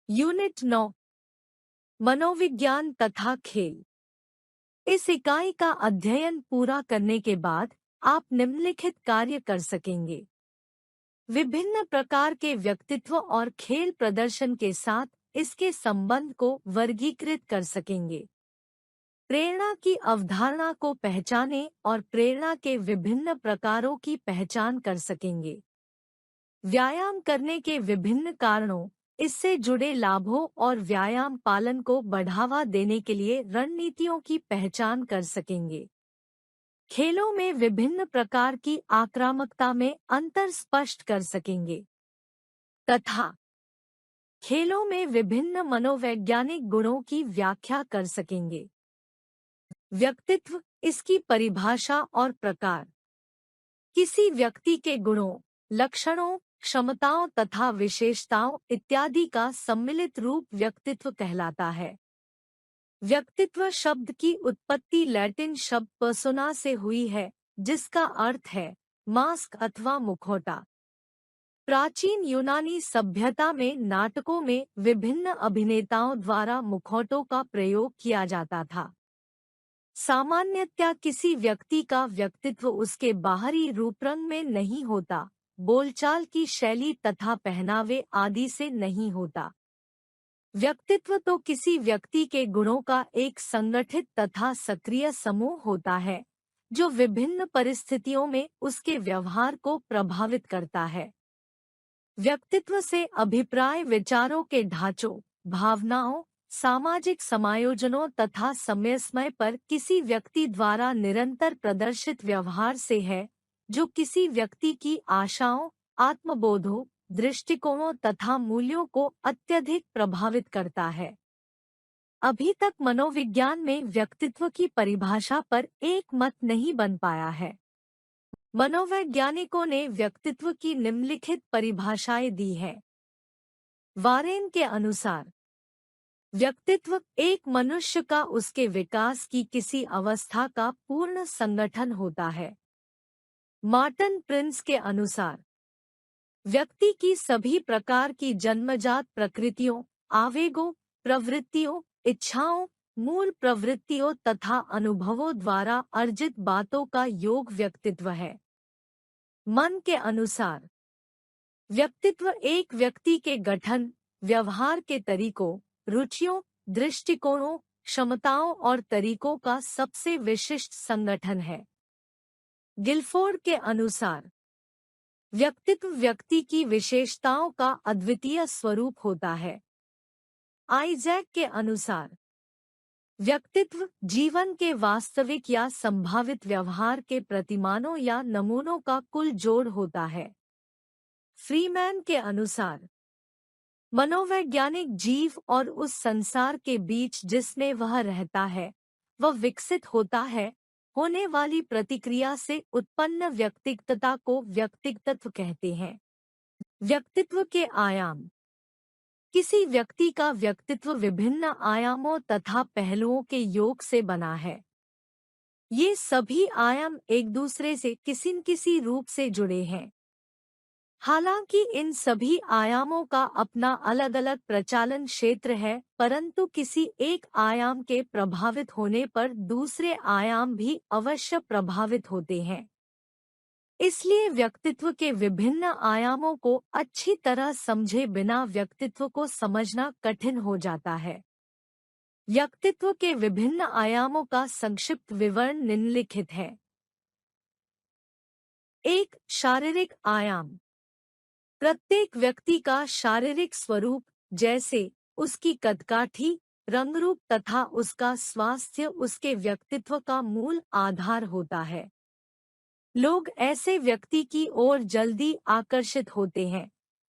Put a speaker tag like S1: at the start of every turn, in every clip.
S1: Unit 9 मनोविज्ञान तथा खेल। इस इकाई का अध्ययन पूरा करने के बाद आप निम्नलिखित कार्य कर सकेंगे। विभिन्न प्रकार के व्यक्तित्व और खेल प्रदर्शन के साथ इसके संबंध को वर्गीकृत कर सकेंगे। प्रेरणा की अवधारणा को पहचानें और प्रेरणा के विभिन्न प्रकारों की पहचान कर सकेंगे। व्यायाम करने के विभिन्न कारणों, इससे जुड़े लाभों और व्यायाम पालन को बढ़ावा देने के लिए रणनीतियों की पहचान कर सकेंगे। खेलों में विभिन्न प्रकार की आक्रामकता में अंतर स्पष्ट कर सकेंगे तथा खेलों में विभिन्न मनोवैज्ञानिक गुणों की व्याख्या कर सकेंगे। व्यक्तित्व, इसकी परिभाषा और प्रकार। किसी व्यक्ति के गुणों, लक्षणों, क्षमताओं तथा विशेषताओं इत्यादि का सम्मिलित रूप व्यक्तित्व कहलाता है। व्यक्तित्व शब्द की उत्पत्ति लैटिन शब्द पर्सोना से हुई है, जिसका अर्थ है मास्क अथवा मुखौटा। प्राचीन यूनानी सभ्यता में नाटकों में विभिन्न अभिनेताओं द्वारा मुखौटों का प्रयोग किया जाता था। सामान्यतया किसी व्यक्ति का व्यक्तित्व उसके बाहरी रूपरंग में नहीं होता, बोलचाल की शैली तथा पहनावे आदि से नहीं होता। व्यक्तित्व तो किसी व्यक्ति के गुणों का एक संगठित तथा सक्रिय समूह होता है, जो विभिन्न परिस्थितियों में उसके व्यवहार को प्रभावित करता है। व्यक्तित्व से अभिप्राय विचारों के ढांचों, भावनाओं, सामाजिक समायोजनों तथा समय पर किसी व्यक्ति द्वारा निरंतर प्रदर्शित व्यवहार से है, जो किसी व्यक्ति की आशाओं, आत्मबोधों, दृष्टिकोणों तथा मूल्यों को अत्यधिक प्रभावित करता है। अभी तक मनोविज्ञान में व्यक्तित्व की परिभाषा पर एक मत नहीं बन पाया है। मनोवैज्ञानिकों ने व्यक्तित्व की निम्नलिखित परिभाषाएं दी है। वारेन के अनुसार व्यक्तित्व एक मनुष्य का उसके विकास की किसी अवस्था का पूर्ण संगठन होता है। मार्टिन प्रिंस के अनुसार व्यक्ति की सभी प्रकार की जन्मजात प्रकृतियों, आवेगों, प्रवृत्तियों, इच्छाओं, मूल प्रवृत्तियों तथा अनुभवों द्वारा अर्जित बातों का योग व्यक्तित्व है। मन के अनुसार व्यक्तित्व एक व्यक्ति के गठन, व्यवहार के तरीकों, रुचियों, दृष्टिकोणों, क्षमताओं और तरीकों का सबसे विशिष्ट संगठन है। गिलफोर्ड के अनुसार व्यक्तित्व व्यक्ति की विशेषताओं का अद्वितीय स्वरूप होता है। आइजैक के अनुसार व्यक्तित्व जीवन के वास्तविक या संभावित व्यवहार के प्रतिमानों या नमूनों का कुल जोड़ होता है। फ्रीमैन के अनुसार मनोवैज्ञानिक जीव और उस संसार के बीच जिसमें वह रहता है, वह विकसित होता है, होने वाली प्रतिक्रिया से उत्पन्न व्यक्तिगतता को व्यक्तिगतत्व कहते हैं। व्यक्तित्व के आयाम। किसी व्यक्ति का व्यक्तित्व विभिन्न आयामों तथा पहलुओं के योग से बना है। ये सभी आयाम एक दूसरे से किसी न किसी रूप से जुड़े हैं। हालांकि इन सभी आयामों का अपना अलग अलग प्रचालन क्षेत्र है, परंतु किसी एक आयाम के प्रभावित होने पर दूसरे आयाम भी अवश्य प्रभावित होते हैं। इसलिए व्यक्तित्व के विभिन्न आयामों को अच्छी तरह समझे बिना व्यक्तित्व को समझना कठिन हो जाता है। व्यक्तित्व के विभिन्न आयामों का संक्षिप्त विवरण निम्नलिखित है। 1. शारीरिक आयाम। प्रत्येक व्यक्ति का शारीरिक स्वरूप, जैसे उसकी कदकाठी, रंगरूप तथा उसका स्वास्थ्य उसके व्यक्तित्व का मूल आधार होता है। लोग ऐसे व्यक्ति की ओर जल्दी आकर्षित होते हैं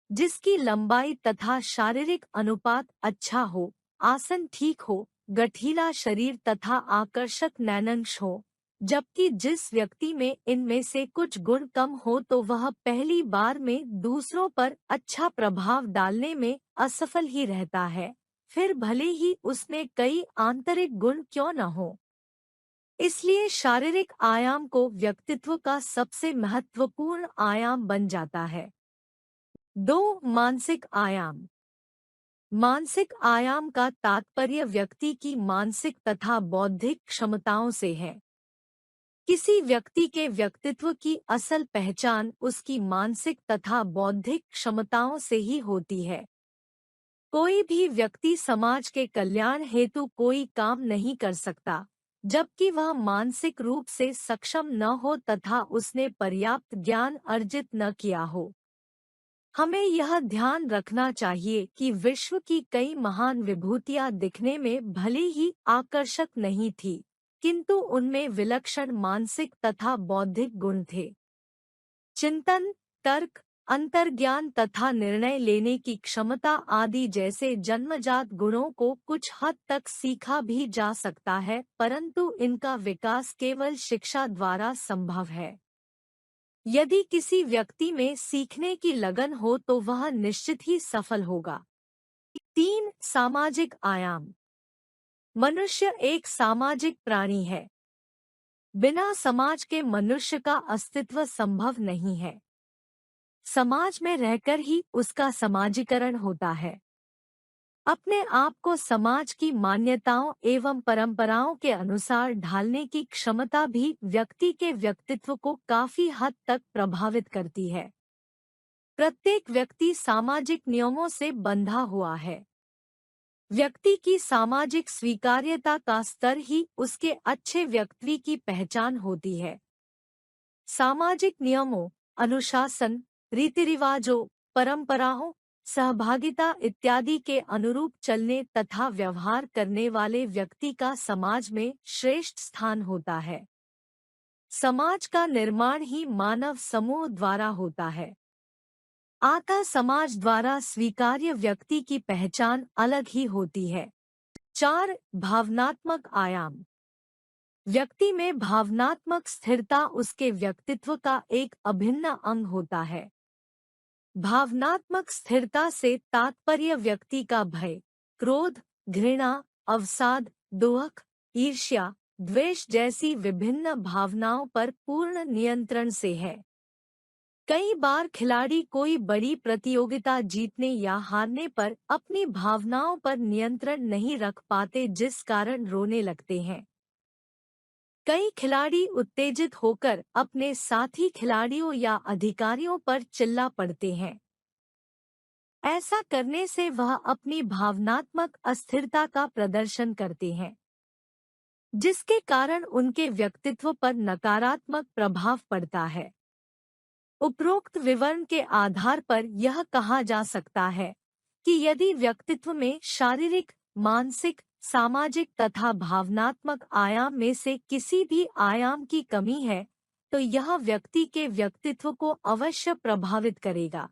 S1: जिसकी लंबाई तथा शारीरिक अनुपात अच्छा हो, आसन ठीक हो, गठीला शरीर तथा आकर्षक नैनंश हो, जबकि जिस व्यक्ति में इनमें से कुछ गुण कम हो तो वह पहली बार में दूसरों पर अच्छा प्रभाव डालने में असफल ही रहता है, फिर भले ही उसमें कई आंतरिक गुण क्यों न हो। इसलिए शारीरिक आयाम को व्यक्तित्व का सबसे महत्वपूर्ण आयाम बन जाता है। 2. मानसिक आयाम। मानसिक आयाम का तात्पर्य व्यक्ति की मानसिक तथा बौद्धिक क्षमताओं से है। किसी व्यक्ति के व्यक्तित्व की असल पहचान उसकी मानसिक तथा बौद्धिक क्षमताओं से ही होती है। कोई भी व्यक्ति समाज के कल्याण हेतु कोई काम नहीं कर सकता, जबकि वह मानसिक रूप से सक्षम न हो तथा उसने पर्याप्त ज्ञान अर्जित न किया हो। हमें यह ध्यान रखना चाहिए कि विश्व की कई महान विभूतियां दिखने में भले ही आकर्षक नहीं थी, किंतु उनमें विलक्षण मानसिक तथा बौद्धिक गुण थे। चिंतन, तर्क, अंतर्ज्ञान तथा निर्णय लेने की क्षमता आदि जैसे जन्मजात गुणों को कुछ हद तक सीखा भी जा सकता है, परंतु इनका विकास केवल शिक्षा द्वारा संभव है। यदि किसी व्यक्ति में सीखने की लगन हो तो वह निश्चित ही सफल होगा। 3. सामाजिक आयाम। मनुष्य एक सामाजिक प्राणी है। बिना समाज के मनुष्य का अस्तित्व संभव नहीं है। समाज में रहकर ही उसका समाजीकरण होता है। अपने आप को समाज की मान्यताओं एवं परंपराओं के अनुसार ढालने की क्षमता भी व्यक्ति के व्यक्तित्व को काफी हद तक प्रभावित करती है। प्रत्येक व्यक्ति सामाजिक नियमों से बंधा हुआ है। व्यक्ति की सामाजिक स्वीकार्यता का स्तर ही उसके अच्छे व्यक्ति की पहचान होती है। सामाजिक नियमों, अनुशासन, रीति रिवाजों, परंपराओं, सहभागिता इत्यादि के अनुरूप चलने तथा व्यवहार करने वाले व्यक्ति का समाज में श्रेष्ठ स्थान होता है। समाज का निर्माण ही मानव समूह द्वारा होता है। अतः समाज द्वारा स्वीकार्य व्यक्ति की पहचान अलग ही होती है। 4. भावनात्मक आयाम। व्यक्ति में भावनात्मक स्थिरता उसके व्यक्तित्व का एक अभिन्न अंग होता है। भावनात्मक स्थिरता से तात्पर्य व्यक्ति का भय, क्रोध, घृणा, अवसाद, दुख, ईर्ष्या, द्वेष जैसी विभिन्न भावनाओं पर पूर्ण नियंत्रण से है। कई बार खिलाड़ी कोई बड़ी प्रतियोगिता जीतने या हारने पर अपनी भावनाओं पर नियंत्रण नहीं रख पाते, जिस कारण रोने लगते हैं। कई खिलाड़ी उत्तेजित होकर अपने साथी खिलाड़ियों या अधिकारियों पर चिल्ला पड़ते हैं। ऐसा करने से वह अपनी भावनात्मक अस्थिरता का प्रदर्शन करते हैं, जिसके कारण उनके व्यक्तित्व पर नकारात्मक प्रभाव पड़ता है। उपरोक्त विवरण के आधार पर यह कहा जा सकता है कि यदि व्यक्तित्व में शारीरिक, मानसिक, सामाजिक तथा भावनात्मक आयाम में से किसी भी आयाम की कमी है, तो यह व्यक्ति के व्यक्तित्व को अवश्य प्रभावित करेगा।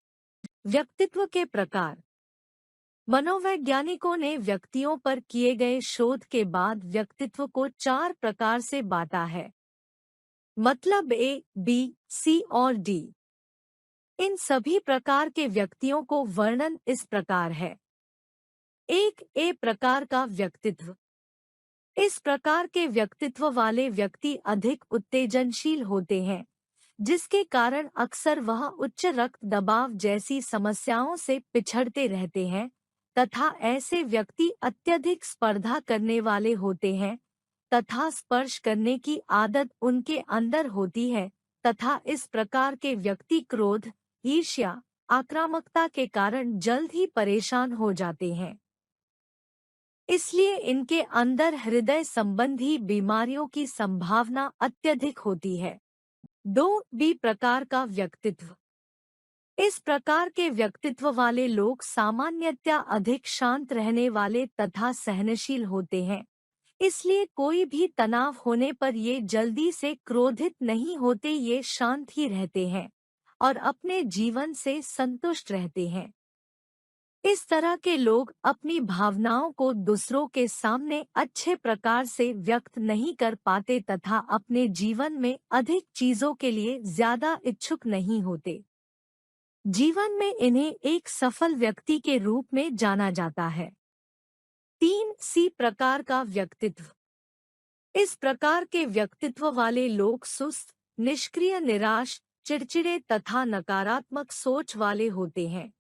S1: व्यक्तित्व के प्रकार। मनोवैज्ञानिकों ने व्यक्तियों पर किए गए शोध के बाद व्यक्तित्व को 4 प्रकार से बांटा है। मतलब A, B, C और D। इन सभी प्रकार के व्यक्तियों को वर्णन इस प्रकार है। 1. ए प्रकार का व्यक्तित्व। इस प्रकार के व्यक्तित्व वाले व्यक्ति अधिक उत्तेजनशील होते हैं, जिसके कारण अक्सर वह उच्च रक्त दबाव जैसी समस्याओं से पिछड़ते रहते हैं, तथा ऐसे व्यक्ति अत्यधिक स्पर्धा करने वाले होते हैं तथा स्पर्श करने की आदत उनके अंदर होती है, तथा इस प्रकार के व्यक्ति क्रोध, ईर्ष्या, आक्रामकता के कारण जल्द ही परेशान हो जाते हैं। इसलिए इनके अंदर हृदय संबंधी बीमारियों की संभावना अत्यधिक होती है। 2. बी प्रकार का व्यक्तित्व। इस प्रकार के व्यक्तित्व वाले लोग सामान्यतया अधिक शांत रहने वाले तथा सहनशील होते हैं। इसलिए कोई भी तनाव होने पर ये जल्दी से क्रोधित नहीं होते, ये शांत ही रहते हैं और अपने जीवन से संतुष्ट रहते हैं। इस तरह के लोग अपनी भावनाओं को दूसरों के सामने अच्छे प्रकार से व्यक्त नहीं कर पाते तथा अपने जीवन में अधिक चीजों के लिए ज्यादा इच्छुक नहीं होते। जीवन में इन्हें एक सफल व्यक्ति के रूप में जाना जाता है। 3. सी प्रकार का व्यक्तित्व। इस प्रकार के व्यक्तित्व वाले लोग सुस्त, निष्क्रिय, निराश, चिड़चिड़े तथा नकारात्मक सोच वाले होते हैं।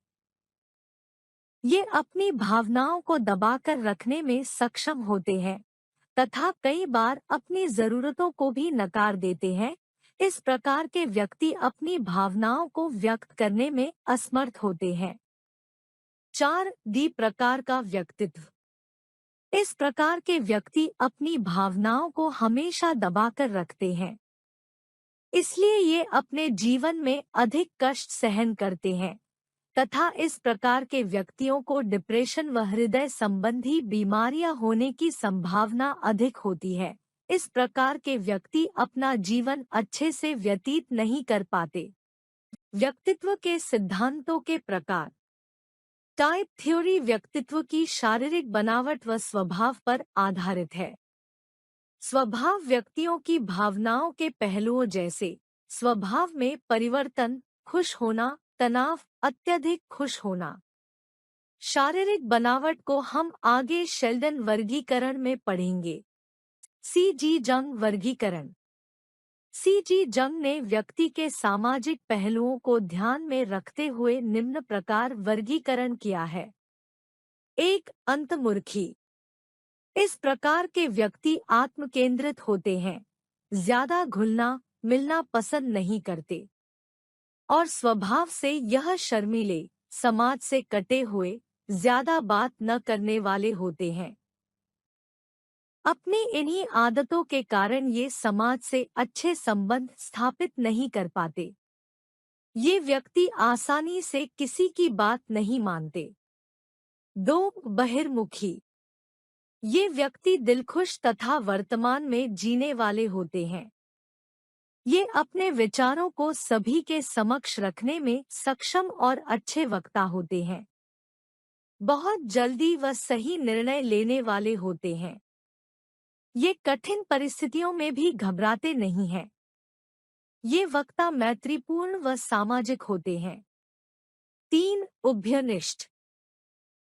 S1: ये अपनी भावनाओं को दबाकर रखने में सक्षम होते हैं तथा कई बार अपनी जरूरतों को भी नकार देते हैं। इस प्रकार के व्यक्ति अपनी भावनाओं को व्यक्त करने में असमर्थ होते हैं। 4 डी प्रकार का व्यक्तित्व। इस प्रकार के व्यक्ति अपनी भावनाओं को हमेशा दबाकर रखते हैं, इसलिए ये अपने जीवन में अधिक कष्ट सहन करते हैं तथा इस प्रकार के व्यक्तियों को डिप्रेशन व हृदय संबंधी बीमारियां होने की संभावना अधिक होती है। इस प्रकार के व्यक्ति अपना जीवन अच्छे से व्यतीत नहीं कर पाते। व्यक्तित्व के सिद्धांतों के प्रकार। टाइप थ्योरी व्यक्तित्व की शारीरिक बनावट व स्वभाव पर आधारित है। स्वभाव व्यक्तियों की भावनाओं के पहलुओं जैसे स्वभाव में परिवर्तन, खुश होना, तनाव, अत्यधिक खुश होना। शारीरिक बनावट को हम आगे शेल्डन वर्गीकरण में पढ़ेंगे। C.G. जंग वर्गीकरण। C.G. जंग ने व्यक्ति के सामाजिक पहलुओं को ध्यान में रखते हुए निम्न प्रकार वर्गीकरण किया है। 1. अंतर्मुखी। इस प्रकार के व्यक्ति आत्मकेंद्रित होते हैं, ज्यादा घुलना मिलना पसंद नहीं करते और स्वभाव से यह शर्मीले, समाज से कटे हुए, ज्यादा बात न करने वाले होते हैं। अपनी इन्हीं आदतों के कारण ये समाज से अच्छे संबंध स्थापित नहीं कर पाते। ये व्यक्ति आसानी से किसी की बात नहीं मानते। 2. बहिर्मुखी। ये व्यक्ति दिलखुश तथा वर्तमान में जीने वाले होते हैं। ये अपने विचारों को सभी के समक्ष रखने में सक्षम और अच्छे वक्ता होते हैं। बहुत जल्दी व सही निर्णय लेने वाले होते हैं। ये कठिन परिस्थितियों में भी घबराते नहीं हैं। ये वक्ता मैत्रीपूर्ण व सामाजिक होते हैं। 3. उभयनिष्ठ।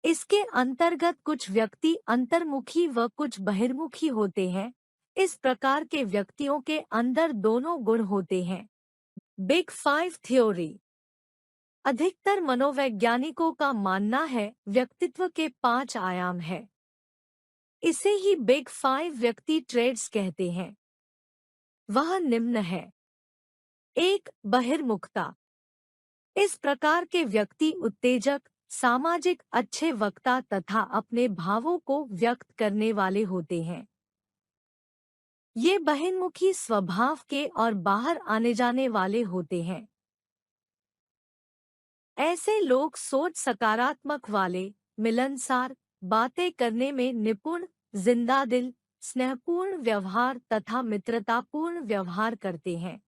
S1: इसके अंतर्गत कुछ व्यक्ति अंतर्मुखी व कुछ बहिर्मुखी होते हैं। इस प्रकार के व्यक्तियों के अंदर दोनों गुण होते हैं। Big 5 theory. अधिकतर मनोवैज्ञानिकों का मानना है व्यक्तित्व के 5 आयाम हैं। इसे ही बिग 5 व्यक्ति ट्रेड्स कहते हैं। वह निम्न है। 1. बहिर्मुखता। इस प्रकार के व्यक्ति उत्तेजक, सामाजिक, अच्छे वक्ता तथा अपने भावों को व्यक्त करने वाले होते हैं। ये बहिर्मुखी स्वभाव के और बाहर आने जाने वाले होते हैं। ऐसे लोग सोच सकारात्मक वाले, मिलनसार, बातें करने में निपुण, जिंदादिल, स्नेहपूर्ण व्यवहार तथा मित्रतापूर्ण व्यवहार करते हैं।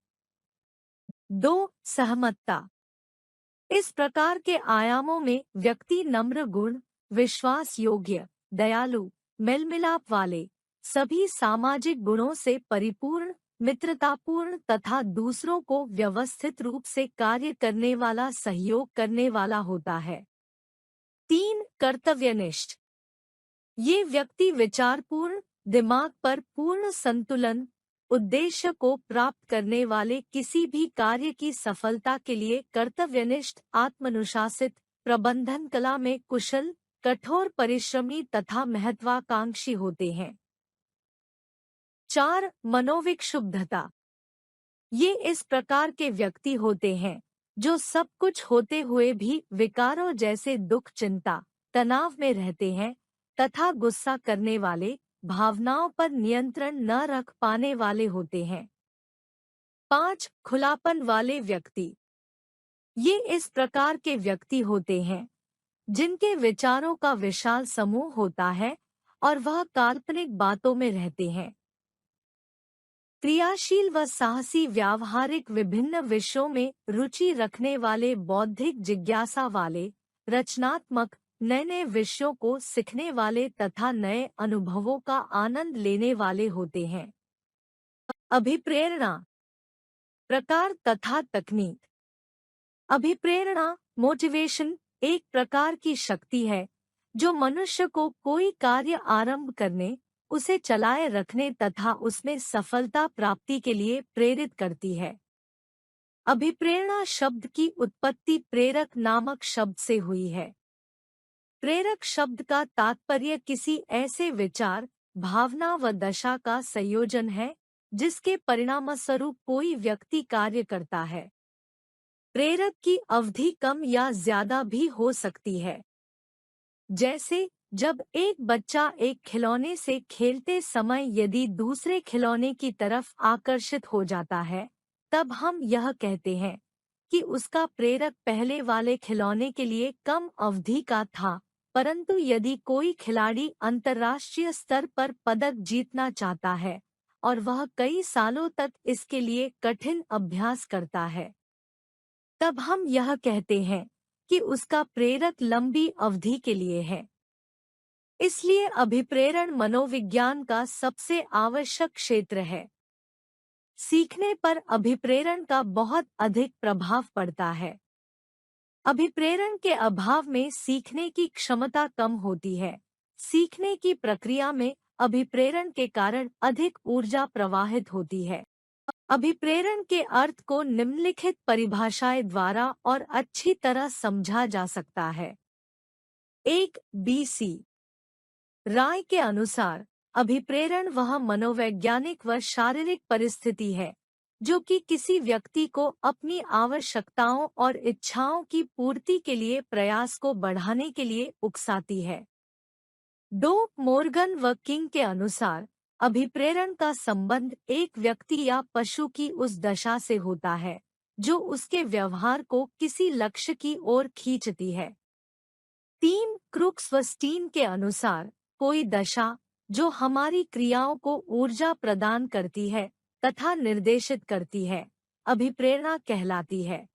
S1: 2. सहमतता। इस प्रकार के आयामों में व्यक्ति नम्र गुण, विश्वास योग्य, दयालु, मेलमिलाप वाले, सभी सामाजिक गुणों से परिपूर्ण, मित्रतापूर्ण तथा दूसरों को व्यवस्थित रूप से कार्य करने वाला, सहयोग करने वाला होता है। 3. कर्तव्यनिष्ठ। ये व्यक्ति विचारपूर्ण, दिमाग पर पूर्ण संतुलन, उद्देश्य को प्राप्त करने वाले, किसी भी कार्य की सफलता के लिए कर्तव्यनिष्ठ, आत्मनुशासित, प्रबंधन कला में कुशल, कठोर परिश्रमी तथा महत्वाकांक्षी होते हैं। 4. मनोविक्षुब्धता। ये इस प्रकार के व्यक्ति होते हैं जो सब कुछ होते हुए भी विकारों जैसे दुख, चिंता, तनाव में रहते हैं तथा गुस्सा करने वाले, भावनाओं पर नियंत्रण न रख पाने वाले होते हैं। 5. खुलापन वाले व्यक्ति। ये इस प्रकार के व्यक्ति होते हैं जिनके विचारों का विशाल समूह होता है और वह काल्पनिक बातों में रहते हैं। क्रियाशील व साहसी, व्यावहारिक, विभिन्न विषयों में रुचि रखने वाले, बौद्धिक जिज्ञासा वाले, रचनात्मक, नए नए विषयों को सीखने वाले तथा नए अनुभवों का आनंद लेने वाले होते हैं। अभिप्रेरणा, प्रकार तथा तकनीक। अभिप्रेरणा, मोटिवेशन, एक प्रकार की शक्ति है जो मनुष्य को कोई कार्य आरंभ करने, उसे चलाए रखने तथा उसमें सफलता प्राप्ति के लिए प्रेरित करती है। अभिप्रेरणा शब्द की उत्पत्ति प्रेरक नामक शब्द से हुई है। प्रेरक शब्द का तात्पर्य किसी ऐसे विचार, भावना व दशा का संयोजन है जिसके परिणामस्वरूप कोई व्यक्ति कार्य करता है। प्रेरक की अवधि कम या ज्यादा भी हो सकती है। जैसे जब एक बच्चा एक खिलौने से खेलते समय यदि दूसरे खिलौने की तरफ आकर्षित हो जाता है, तब हम यह कहते हैं कि उसका प्रेरक पहले वाले खिलौने के लिए कम अवधि का था। परंतु यदि कोई खिलाड़ी अंतर्राष्ट्रीय स्तर पर पदक जीतना चाहता है और वह कई सालों तक इसके लिए कठिन अभ्यास करता है, तब हम यह कहते हैं कि उसका प्रेरक लंबी अवधि के लिए है। इसलिए अभिप्रेरण मनोविज्ञान का सबसे आवश्यक क्षेत्र है। सीखने पर अभिप्रेरण का बहुत अधिक प्रभाव पड़ता है। अभिप्रेरण के अभाव में सीखने की क्षमता कम होती है। सीखने की प्रक्रिया में अभिप्रेरण के कारण अधिक ऊर्जा प्रवाहित होती है। अभिप्रेरण के अर्थ को निम्नलिखित परिभाषाएं द्वारा और अच्छी तरह समझा जा सकता है। 1. BC राय के अनुसार अभिप्रेरण वह मनोवैज्ञानिक व शारीरिक परिस्थिति है जो कि किसी व्यक्ति को अपनी आवश्यकताओं और इच्छाओं की पूर्ति के लिए प्रयास को बढ़ाने के लिए उकसाती है। 2. मोर्गन व किंग के अनुसार अभिप्रेरण का संबंध एक व्यक्ति या पशु की उस दशा से होता है जो उसके व्यवहार को किसी लक्ष्य की ओर खींचती है। 3. क्रुक्स व स्टीन के अनुसार कोई दशा जो हमारी क्रियाओं को ऊर्जा प्रदान करती है तथा निर्देशित करती है, अभिप्रेरणा कहलाती है।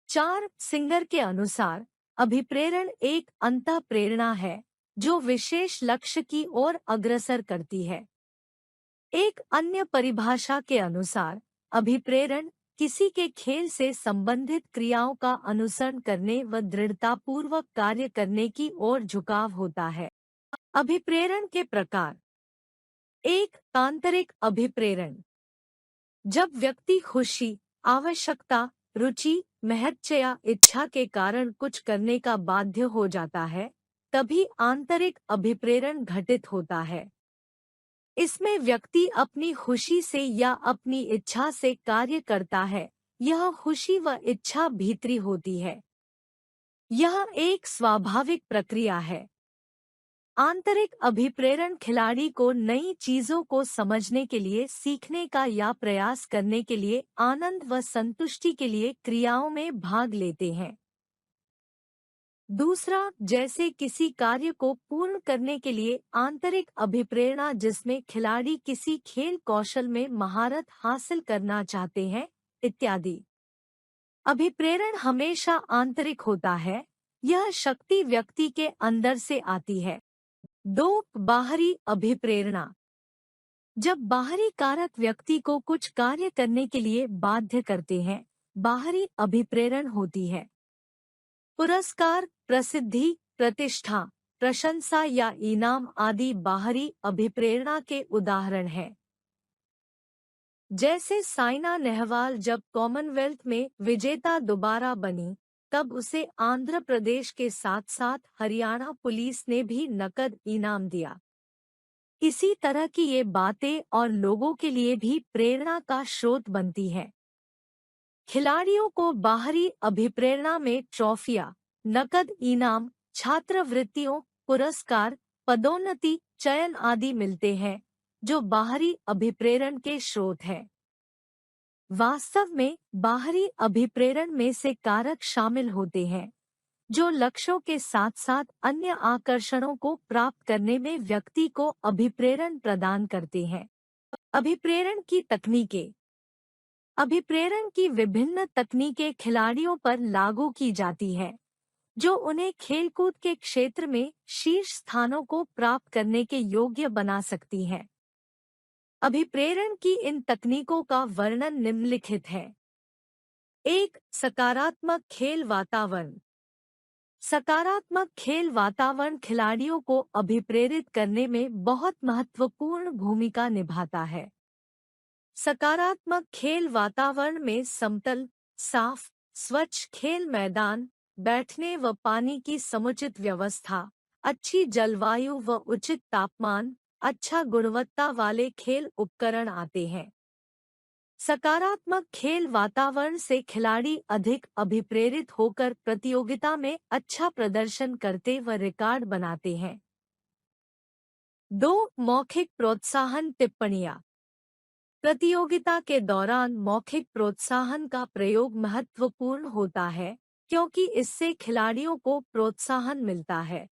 S1: 4. सिंगर के अनुसार अभिप्रेरण एक अंतःप्रेरणा है जो विशेष लक्ष्य की ओर अग्रसर करती है। एक अन्य परिभाषा के अनुसार अभिप्रेरण किसी के खेल से संबंधित क्रियाओं का अनुसरण करने व दृढ़तापूर्वक कार्य करने की ओर झुकाव होता है। अभिप्रेरण के प्रकार। 1. आंतरिक अभिप्रेरण जब व्यक्ति खुशी, आवश्यकता, रुचि, महत्व या इच्छा के कारण कुछ करने का बाध्य हो जाता है, तभी आंतरिक अभिप्रेरण घटित होता है। इसमें व्यक्ति अपनी खुशी से या अपनी इच्छा से कार्य करता है। यह खुशी व इच्छा भीतरी होती है। यह एक स्वाभाविक प्रक्रिया है। आंतरिक अभिप्रेरण खिलाड़ी को नई चीजों को समझने के लिए, सीखने का या प्रयास करने के लिए, आनंद व संतुष्टि के लिए क्रियाओं में भाग लेते हैं। दूसरा, जैसे किसी कार्य को पूर्ण करने के लिए आंतरिक अभिप्रेरणा जिसमें खिलाड़ी किसी खेल कौशल में महारत हासिल करना चाहते हैं इत्यादि। अभिप्रेरण हमेशा आंतरिक होता है। यह शक्ति व्यक्ति के अंदर से आती है। 2. बाहरी अभिप्रेरणा जब बाहरी कारक व्यक्ति को कुछ कार्य करने के लिए बाध्य करते हैं, बाहरी अभिप्रेरण होती है। पुरस्कार, प्रसिद्धि, प्रतिष्ठा, प्रशंसा या इनाम आदि बाहरी अभिप्रेरणा के उदाहरण हैं। जैसे साइना नेहवाल जब कॉमनवेल्थ में विजेता दोबारा बनी, तब उसे आंध्र प्रदेश के साथ साथ हरियाणा पुलिस ने भी नकद इनाम दिया। इसी तरह की ये बातें और लोगों के लिए भी प्रेरणा का स्रोत बनती हैं। खिलाड़ियों को बाहरी अभिप्रेरणा में ट्रॉफियां, नकद इनाम, छात्रवृत्तियों, पुरस्कार, पदोन्नति, चयन आदि मिलते हैं जो बाहरी अभिप्रेरण के स्रोत हैं। वास्तव में बाहरी अभिप्रेरण में से कारक शामिल होते हैं जो लक्ष्यों के साथ साथ अन्य आकर्षणों को प्राप्त करने में व्यक्ति को अभिप्रेरण प्रदान करते हैं। अभिप्रेरण की तकनीकें। अभिप्रेरण की विभिन्न तकनीकें खिलाड़ियों पर लागू की जाती हैं जो उन्हें खेलकूद के क्षेत्र में शीर्ष स्थानों को प्राप्त करने के योग्य बना सकती हैं। अभिप्रेरण की इन तकनीकों का वर्णन निम्नलिखित है। 1. सकारात्मक खेल वातावरण। सकारात्मक खेल वातावरण खिलाड़ियों को अभिप्रेरित करने में बहुत महत्वपूर्ण भूमिका निभाता है। सकारात्मक खेल वातावरण में समतल, साफ, स्वच्छ खेल मैदान, बैठने व पानी की समुचित व्यवस्था, अच्छी जलवायु व उचित तापमान, अच्छा गुणवत्ता वाले खेल उपकरण आते हैं। सकारात्मक खेल वातावरण से खिलाड़ी अधिक अभिप्रेरित होकर प्रतियोगिता में अच्छा प्रदर्शन करते व रिकॉर्ड बनाते हैं। 2. मौखिक प्रोत्साहन टिप्पणियां। प्रतियोगिता के दौरान मौखिक प्रोत्साहन का प्रयोग महत्वपूर्ण होता है, क्योंकि इससे खिलाड़ियों को प्रोत्साहन मिलता है।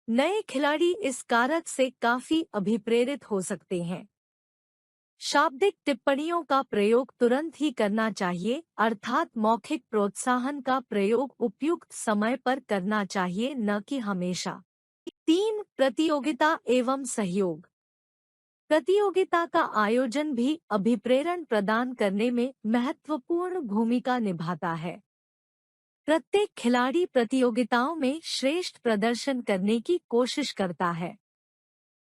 S1: नए खिलाड़ी इस कारक से काफी अभिप्रेरित हो सकते हैं। शाब्दिक टिप्पणियों का प्रयोग तुरंत ही करना चाहिए, अर्थात मौखिक प्रोत्साहन का प्रयोग उपयुक्त समय पर करना चाहिए, न कि हमेशा। 3. प्रतियोगिता एवं सहयोग। प्रतियोगिता का आयोजन भी अभिप्रेरण प्रदान करने में महत्वपूर्ण भूमिका निभाता है। प्रत्येक खिलाड़ी प्रतियोगिताओं में श्रेष्ठ प्रदर्शन करने की कोशिश करता है।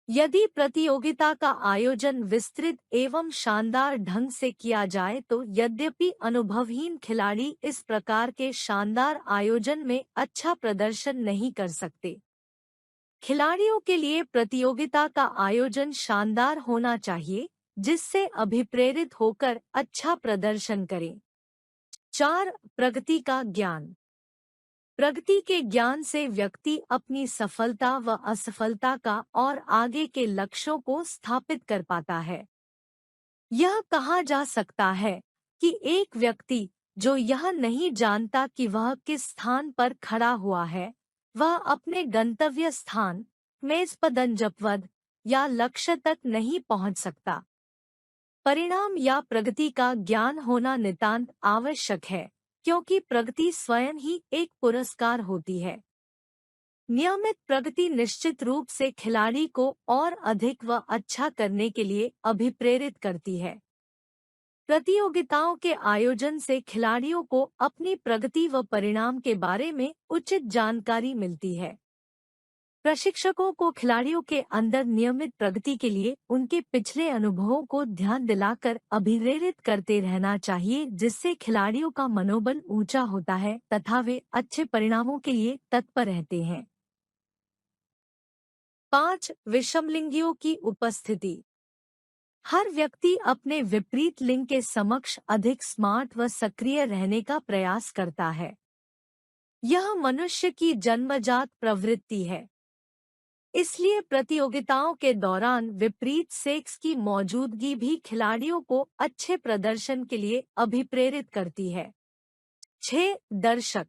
S1: यदि प्रतियोगिता का आयोजन विस्तृत एवं शानदार ढंग से किया जाए तो यद्यपि अनुभवहीन खिलाड़ी इस प्रकार के शानदार आयोजन में अच्छा प्रदर्शन नहीं कर सकते। खिलाड़ियों के लिए प्रतियोगिता का आयोजन शानदार होना चाहिए, जिससे अभिप्रेरित होकर अच्छा प्रदर्शन करें। 4. प्रगति का ज्ञान। प्रगति के ज्ञान से व्यक्ति अपनी सफलता व असफलता का और आगे के लक्ष्यों को स्थापित कर पाता है। यह कहा जा सकता है कि एक व्यक्ति जो यह नहीं जानता कि वह किस स्थान पर खड़ा हुआ है, वह अपने गंतव्य स्थान मेजपदंजपवद या लक्ष्य तक नहीं पहुंच सकता। परिणाम या प्रगति का ज्ञान होना नितांत आवश्यक है, क्योंकि प्रगति स्वयं ही एक पुरस्कार होती है। नियमित प्रगति निश्चित रूप से खिलाड़ी को और अधिक व अच्छा करने के लिए अभिप्रेरित करती है। प्रतियोगिताओं के आयोजन से खिलाड़ियों को अपनी प्रगति व परिणाम के बारे में उचित जानकारी मिलती है। प्रशिक्षकों को खिलाड़ियों के अंदर नियमित प्रगति के लिए उनके पिछले अनुभवों को ध्यान दिलाकर अभिप्रेरित करते रहना चाहिए, जिससे खिलाड़ियों का मनोबल ऊंचा होता है तथा वे अच्छे परिणामों के लिए तत्पर रहते हैं। 5. विषमलिंगियों की उपस्थिति। हर व्यक्ति अपने विपरीत लिंग के समक्ष अधिक स्मार्ट व सक्रिय रहने का प्रयास करता है। यह मनुष्य की जन्मजात प्रवृत्ति है। इसलिए प्रतियोगिताओं के दौरान विपरीत सेक्स की मौजूदगी भी खिलाड़ियों को अच्छे प्रदर्शन के लिए अभिप्रेरित करती है। 6. दर्शक।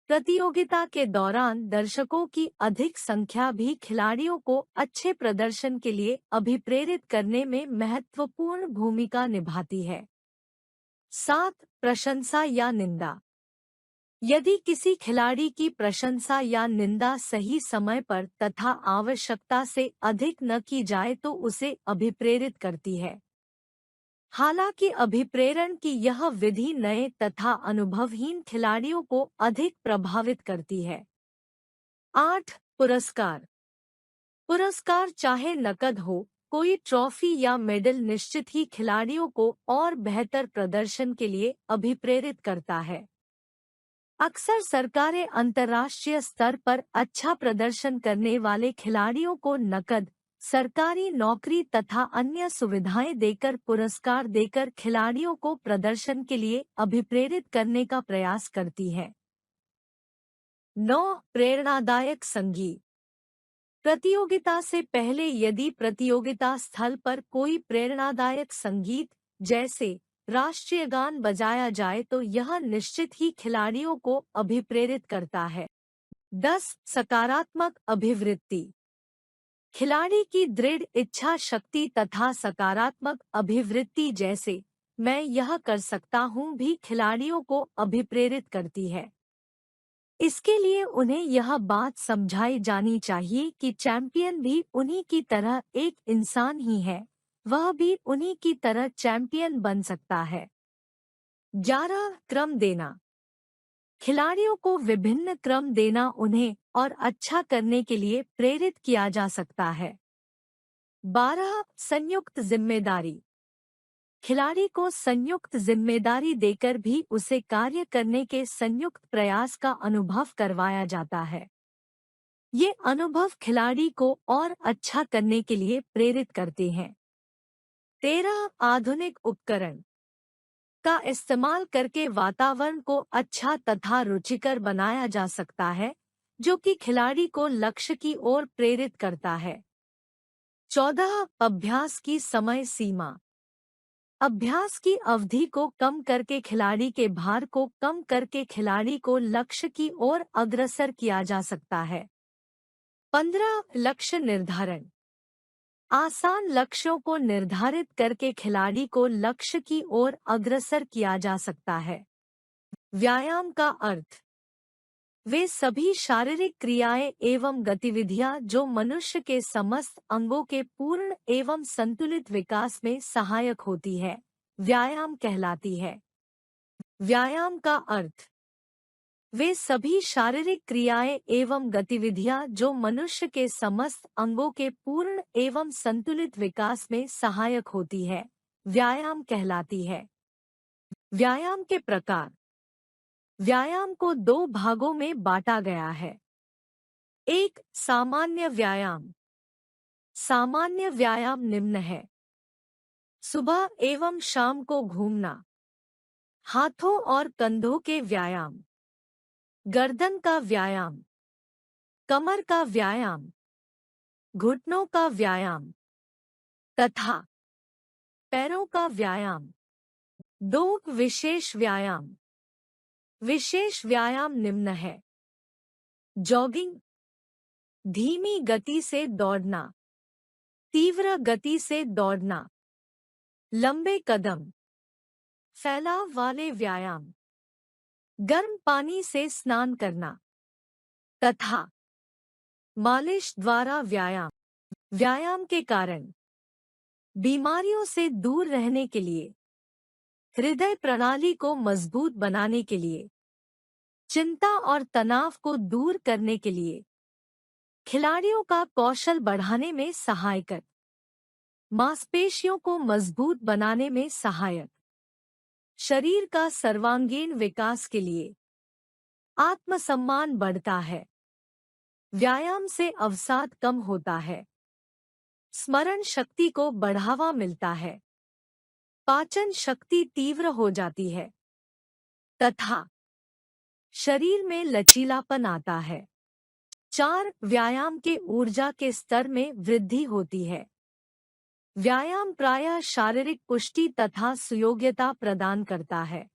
S1: प्रतियोगिता के दौरान दर्शकों की अधिक संख्या भी खिलाड़ियों को अच्छे प्रदर्शन के लिए अभिप्रेरित करने में महत्वपूर्ण भूमिका निभाती है। 7. प्रशंसा या निंदा। यदि किसी खिलाड़ी की प्रशंसा या निंदा सही समय पर तथा आवश्यकता से अधिक न की जाए तो उसे अभिप्रेरित करती है। हालांकि अभिप्रेरण की यह विधि नए तथा अनुभवहीन खिलाड़ियों को अधिक प्रभावित करती है। 8. पुरस्कार। पुरस्कार चाहे नकद हो, कोई ट्रॉफी या मेडल निश्चित ही खिलाड़ियों को और बेहतर प्रदर्शन के लिए अभिप्रेरित करता है। अक्सर सरकारें अंतर्राष्ट्रीय स्तर पर अच्छा प्रदर्शन करने वाले खिलाड़ियों को नकद, सरकारी नौकरी तथा अन्य सुविधाएं देकर पुरस्कार देकर खिलाड़ियों को प्रदर्शन के लिए अभिप्रेरित करने का प्रयास करती है। 9. प्रेरणादायक संगीत। प्रतियोगिता से पहले यदि प्रतियोगिता स्थल पर कोई प्रेरणादायक संगीत जैसे राष्ट्रीय गान बजाया जाए तो यह निश्चित ही खिलाड़ियों को अभिप्रेरित करता है। 10. सकारात्मक अभिवृत्ति। खिलाड़ी की दृढ़ इच्छा शक्ति तथा सकारात्मक अभिवृत्ति जैसे मैं यह कर सकता हूं भी खिलाड़ियों को अभिप्रेरित करती है। इसके लिए उन्हें यह बात समझाई जानी चाहिए कि चैंपियन भी उन्हीं की तरह एक इंसान ही है, वह भी उन्हीं की तरह चैंपियन बन सकता है। 11. क्रम देना। खिलाड़ियों को विभिन्न क्रम देना उन्हें और अच्छा करने के लिए प्रेरित किया जा सकता है। 12. संयुक्त जिम्मेदारी। खिलाड़ी को संयुक्त जिम्मेदारी देकर भी उसे कार्य करने के संयुक्त प्रयास का अनुभव करवाया जाता है। ये अनुभव खिलाड़ी को और अच्छा करने के लिए प्रेरित करते हैं। 13 आधुनिक उपकरण का इस्तेमाल करके वातावरण को अच्छा तथा रुचिकर बनाया जा सकता है, जो कि खिलाड़ी को लक्ष्य की ओर प्रेरित करता है। 14 अभ्यास की समय सीमा। अभ्यास की अवधि को कम करके खिलाड़ी के भार को कम करके खिलाड़ी को लक्ष्य की ओर अग्रसर किया जा सकता है। 15 लक्ष्य निर्धारण। आसान लक्ष्यों को निर्धारित करके खिलाड़ी को लक्ष्य की ओर अग्रसर किया जा सकता है। व्यायाम का अर्थ। वे सभी शारीरिक क्रियाएं एवं गतिविधियां जो मनुष्य के समस्त अंगों के पूर्ण एवं संतुलित विकास में सहायक होती है, व्यायाम कहलाती है। व्यायाम का अर्थ। वे सभी शारीरिक क्रियाएं एवं गतिविधियां जो मनुष्य के समस्त अंगों के पूर्ण एवं संतुलित विकास में सहायक होती है, व्यायाम कहलाती है। व्यायाम के प्रकार। व्यायाम को 2 भागों में बांटा गया है। 1. सामान्य व्यायाम। सामान्य व्यायाम निम्न है। सुबह एवं शाम को घूमना। हाथों और कंधों के व्यायाम। गर्दन का व्यायाम। कमर का व्यायाम। घुटनों का व्यायाम तथा पैरों का व्यायाम। 2 विशेष व्यायाम। विशेष व्यायाम निम्न है। जॉगिंग, धीमी गति से दौड़ना, तीव्र गति से दौड़ना, लंबे कदम, फैलाव वाले व्यायाम, गर्म पानी से स्नान करना तथा मालिश द्वारा व्यायाम। व्यायाम के कारण। बीमारियों से दूर रहने के लिए, हृदय प्रणाली को मजबूत बनाने के लिए, चिंता और तनाव को दूर करने के लिए, खिलाड़ियों का कौशल बढ़ाने में सहायक, मांसपेशियों को मजबूत बनाने में सहायक, शरीर का सर्वांगीण विकास के लिए, आत्मसम्मान बढ़ता है। व्यायाम से अवसाद कम होता है। स्मरण शक्ति को बढ़ावा मिलता है। पाचन शक्ति तीव्र हो जाती है तथा शरीर में लचीलापन आता है। 4. व्यायाम के ऊर्जा के स्तर में वृद्धि होती है। व्यायाम प्रायः शारीरिक पुष्टि तथा सुयोग्यता प्रदान करता है।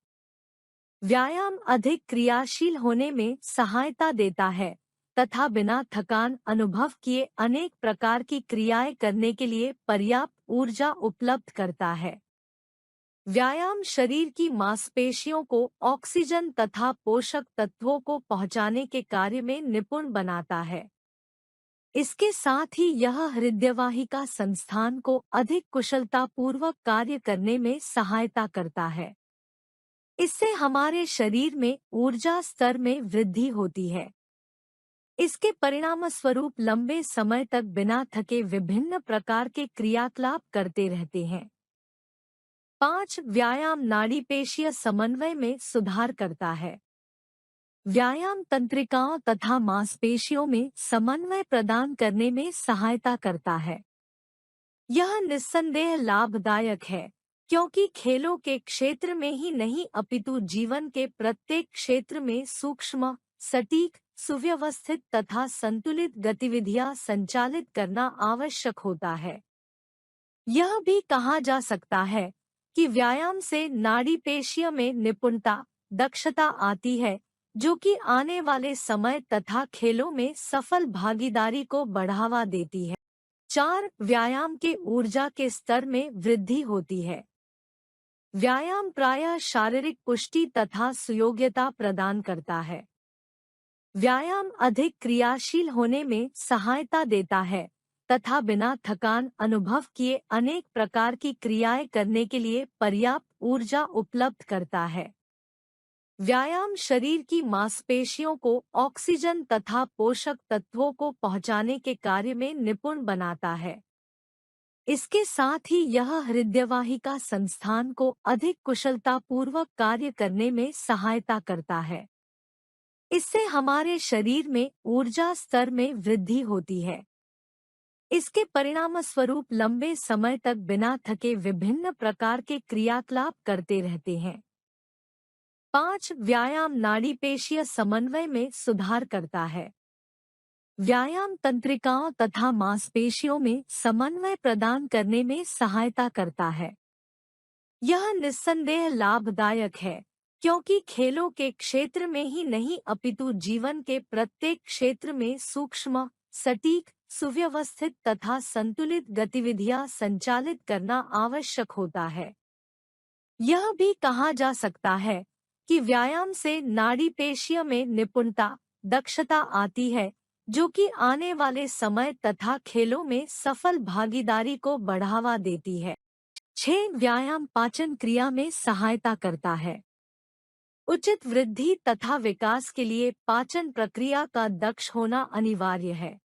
S1: व्यायाम अधिक क्रियाशील होने में सहायता देता है तथा बिना थकान अनुभव किए अनेक प्रकार की क्रियाएं करने के लिए पर्याप्त ऊर्जा उपलब्ध करता है। व्यायाम शरीर की मांसपेशियों को ऑक्सीजन तथा पोषक तत्वों को पहुंचाने के कार्य में निपुण बनाता है। इसके साथ ही यह हृदयवाहिका संस्थान को अधिक कुशलतापूर्वक कार्य करने में सहायता करता है। इससे हमारे शरीर में ऊर्जा स्तर में वृद्धि होती है। इसके परिणामस्वरूप लंबे समय तक बिना थके विभिन्न प्रकार के क्रियाकलाप करते रहते हैं। 5. व्यायाम नाड़ीपेशीय समन्वय में सुधार करता है। व्यायाम तंत्रिकाओं तथा मांसपेशियों में समन्वय प्रदान करने में सहायता करता है। यह निस्संदेह लाभदायक है, क्योंकि खेलों के क्षेत्र में ही नहीं अपितु जीवन के प्रत्येक क्षेत्र में सूक्ष्म, सटीक, सुव्यवस्थित तथा संतुलित गतिविधियां संचालित करना आवश्यक होता है। यह भी कहा जा सकता है कि व्यायाम से नाड़ीपेशियों में निपुणता, दक्षता आती है, जो कि आने वाले समय तथा खेलों में सफल भागीदारी को बढ़ावा देती है। 4. व्यायाम के ऊर्जा के स्तर में वृद्धि होती है। व्यायाम प्रायः शारीरिक पुष्टि तथा सुयोग्यता प्रदान करता है। व्यायाम अधिक क्रियाशील होने में सहायता देता है तथा बिना थकान अनुभव किए अनेक प्रकार की क्रियाएं करने के लिए पर्याप्त ऊर्जा उपलब्ध करता है। व्यायाम शरीर की मांसपेशियों को ऑक्सीजन तथा पोषक तत्वों को पहुंचाने के कार्य में निपुण बनाता है। इसके साथ ही यह हृदयवाहिका संस्थान को अधिक कुशलतापूर्वक कार्य करने में सहायता करता है। इससे हमारे शरीर में ऊर्जा स्तर में वृद्धि होती है। इसके परिणामस्वरूप लंबे समय तक बिना थके विभिन्न प्रकार के क्रियाकलाप करते रहते हैं। 5. व्यायाम नाड़ी पेशीय समन्वय में सुधार करता है। व्यायाम तंत्रिकाओं तथा मांसपेशियों में समन्वय प्रदान करने में सहायता करता है। यह निस्संदेह लाभदायक है, क्योंकि खेलों के क्षेत्र में ही नहीं अपितु जीवन के प्रत्येक क्षेत्र में सूक्ष्म, सटीक, सुव्यवस्थित तथा संतुलित गतिविधियां संचालित करना आवश्यक होता है। यह भी कहा जा सकता है कि व्यायाम से नाड़ी पेशियों में निपुणता, दक्षता आती है, जो कि आने वाले समय तथा खेलों में सफल भागीदारी को बढ़ावा देती है। 6. व्यायाम पाचन क्रिया में सहायता करता है। उचित वृद्धि तथा विकास के लिए पाचन प्रक्रिया का दक्ष होना अनिवार्य है।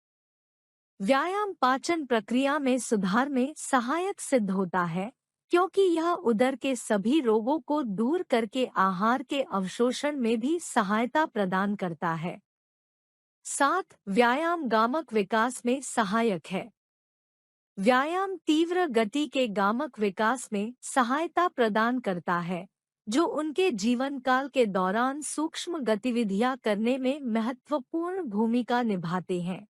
S1: व्यायाम पाचन प्रक्रिया में सुधार में सहायक सिद्ध होता है, क्योंकि यह उदर के सभी रोगों को दूर करके आहार के अवशोषण में भी सहायता प्रदान करता है। 7. व्यायाम गामक विकास में सहायक है। व्यायाम तीव्र गति के गामक विकास में सहायता प्रदान करता है, जो उनके जीवन काल के दौरान सूक्ष्म गतिविधियां करने में महत्वपूर्ण भूमिका निभाते हैं।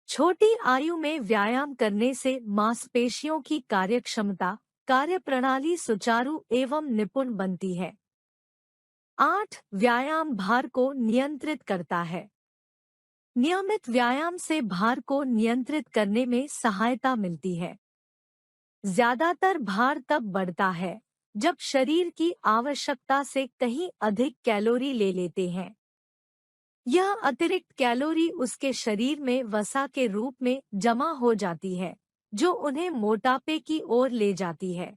S1: छोटी आयु में व्यायाम करने से मांसपेशियों की कार्यक्षमता, कार्यप्रणाली सुचारू एवं निपुण बनती है। 8. व्यायाम भार को नियंत्रित करता है। नियमित व्यायाम से भार को नियंत्रित करने में सहायता मिलती है। ज्यादातर भार तब बढ़ता है जब शरीर की आवश्यकता से कहीं अधिक कैलोरी ले लेते हैं। यह अतिरिक्त कैलोरी उसके शरीर में वसा के रूप में जमा हो जाती है, जो उन्हें मोटापे की ओर ले जाती है।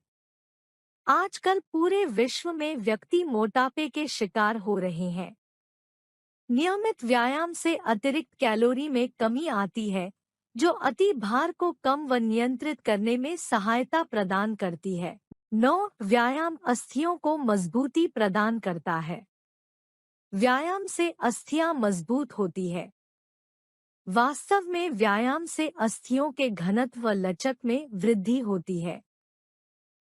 S1: आजकल पूरे विश्व में व्यक्ति मोटापे के शिकार हो रहे हैं। नियमित व्यायाम से अतिरिक्त कैलोरी में कमी आती है, जो अति भार को कम व नियंत्रित करने में सहायता प्रदान करती है। 9. व्यायाम अस्थियों को मजबूती प्रदान करता है। व्यायाम से अस्थियां मजबूत होती है। वास्तव में व्यायाम से अस्थियों के घनत्व व लचक में वृद्धि होती है।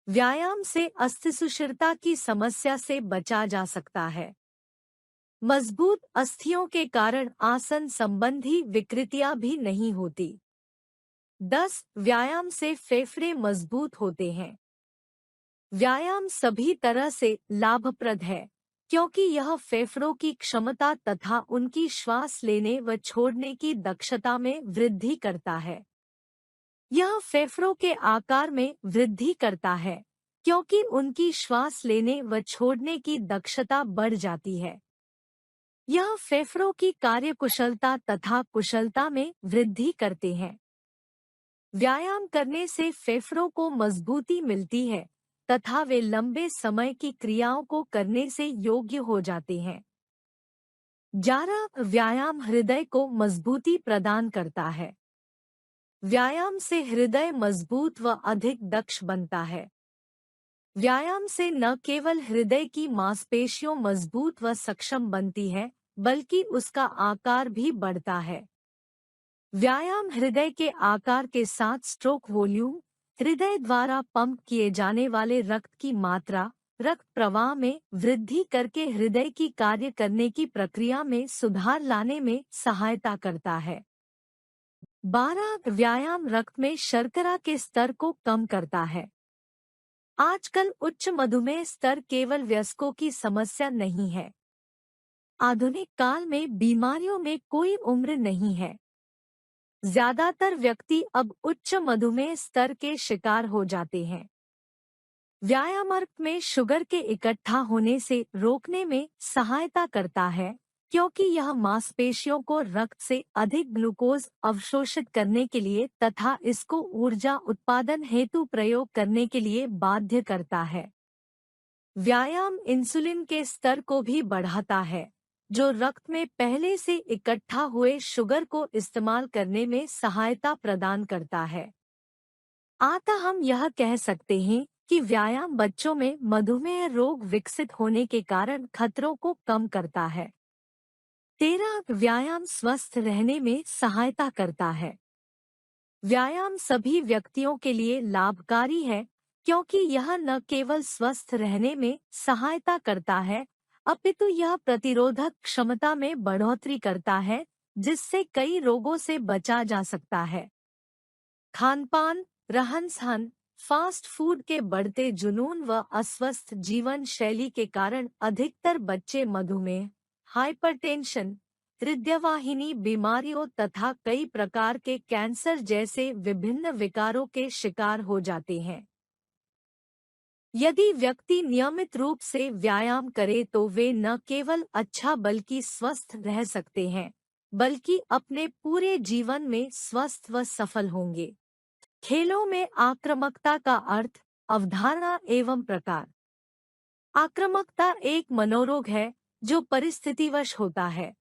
S1: व्यायाम से अस्थिसुषिरता की समस्या से बचा जा सकता है। मजबूत अस्थियों के कारण आसन संबंधी विकृतियां भी नहीं होती। 10. व्यायाम से फेफड़े मजबूत होते हैं। व्यायाम सभी तरह से लाभप्रद है, क्योंकि यह फेफड़ों की क्षमता तथा उनकी श्वास लेने व छोड़ने की दक्षता में वृद्धि करता है। यह फेफड़ों के आकार में वृद्धि करता है, क्योंकि उनकी श्वास लेने व छोड़ने की दक्षता बढ़ जाती है। यह फेफड़ों की कार्यकुशलता तथा कुशलता में वृद्धि करते हैं। व्यायाम करने से फेफड़ों को मजबूती मिलती है तथा वे लंबे समय की क्रियाओं को करने से योग्य हो जाते हैं। 11. व्यायाम हृदय को मजबूती प्रदान करता है। व्यायाम से हृदय मजबूत व अधिक दक्ष बनता है। व्यायाम से न केवल हृदय की मांसपेशियों मजबूत व सक्षम बनती है, बल्कि उसका आकार भी बढ़ता है। व्यायाम हृदय के आकार के साथ स्ट्रोक वॉल्यूम, हृदय द्वारा पंप किए जाने वाले रक्त की मात्रा, रक्त प्रवाह में वृद्धि करके हृदय की कार्य करने की प्रक्रिया में सुधार लाने में सहायता करता है। 12. व्यायाम रक्त में शर्करा के स्तर को कम करता है। आजकल उच्च मधुमेह स्तर केवल वयस्कों की समस्या नहीं है। आधुनिक काल में बीमारियों में कोई उम्र नहीं है। ज्यादातर व्यक्ति अब उच्च मधुमेह स्तर के शिकार हो जाते हैं। व्यायाम रक्त में शुगर के इकट्ठा होने से रोकने में सहायता करता है, क्योंकि यह मांसपेशियों को रक्त से अधिक ग्लूकोज अवशोषित करने के लिए तथा इसको ऊर्जा उत्पादन हेतु प्रयोग करने के लिए बाध्य करता है। व्यायाम इंसुलिन के स्तर को भी बढ़ाता है, जो रक्त में पहले से इकट्ठा हुए शुगर को इस्तेमाल करने में सहायता प्रदान करता है। अतः हम यह कह सकते हैं कि व्यायाम बच्चों में मधुमेह रोग विकसित होने के कारण खतरों को कम करता है। 13 व्यायाम स्वस्थ रहने में सहायता करता है। व्यायाम सभी व्यक्तियों के लिए लाभकारी है क्योंकि यह न केवल स्वस्थ रहने में सहायता करता है, अपितु यह प्रतिरोधक क्षमता में बढ़ोतरी करता है, जिससे कई रोगों से बचा जा सकता है। खानपान, रहन-सहन, फास्ट फूड के बढ़ते जुनून व अस्वस्थ जीवन शैली के कारण अधिकतर बच्चे मधुमेह, हाइपरटेंशन, हृदयवाहिनी बीमारियों तथा कई प्रकार के कैंसर जैसे विभिन्न विकारों के शिकार हो जाते हैं। यदि व्यक्ति नियमित रूप से व्यायाम करे तो वे न केवल अच्छा बल्कि स्वस्थ रह सकते हैं, बल्कि अपने पूरे जीवन में स्वस्थ व सफल होंगे। खेलों में आक्रामकता का अर्थ, अवधारणा एवं प्रकार। आक्रामकता एक मनोरोग है जो परिस्थितिवश होता है।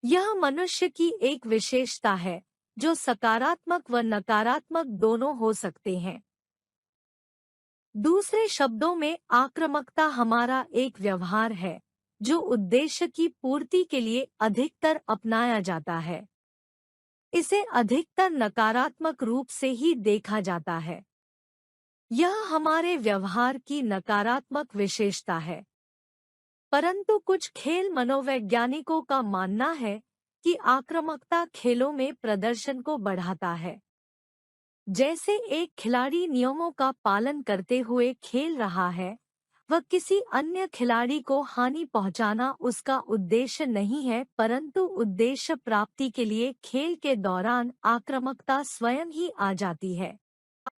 S1: यह मनुष्य की एक विशेषता है जो सकारात्मक व नकारात्मक दोनों हो सकते हैं। दूसरे शब्दों में आक्रामकता हमारा एक व्यवहार है जो उद्देश्य की पूर्ति के लिए अधिकतर अपनाया जाता है। इसे अधिकतर नकारात्मक रूप से ही देखा जाता है। यह हमारे व्यवहार की नकारात्मक विशेषता है। परंतु कुछ खेल मनोवैज्ञानिकों का मानना है कि आक्रामकता खेलों में प्रदर्शन को बढ़ाता है। जैसे एक खिलाड़ी नियमों का पालन करते हुए खेल रहा है, वह किसी अन्य खिलाड़ी को हानि पहुंचाना उसका उद्देश्य नहीं है, परंतु उद्देश्य प्राप्ति के लिए खेल के दौरान आक्रामकता स्वयं ही आ जाती है।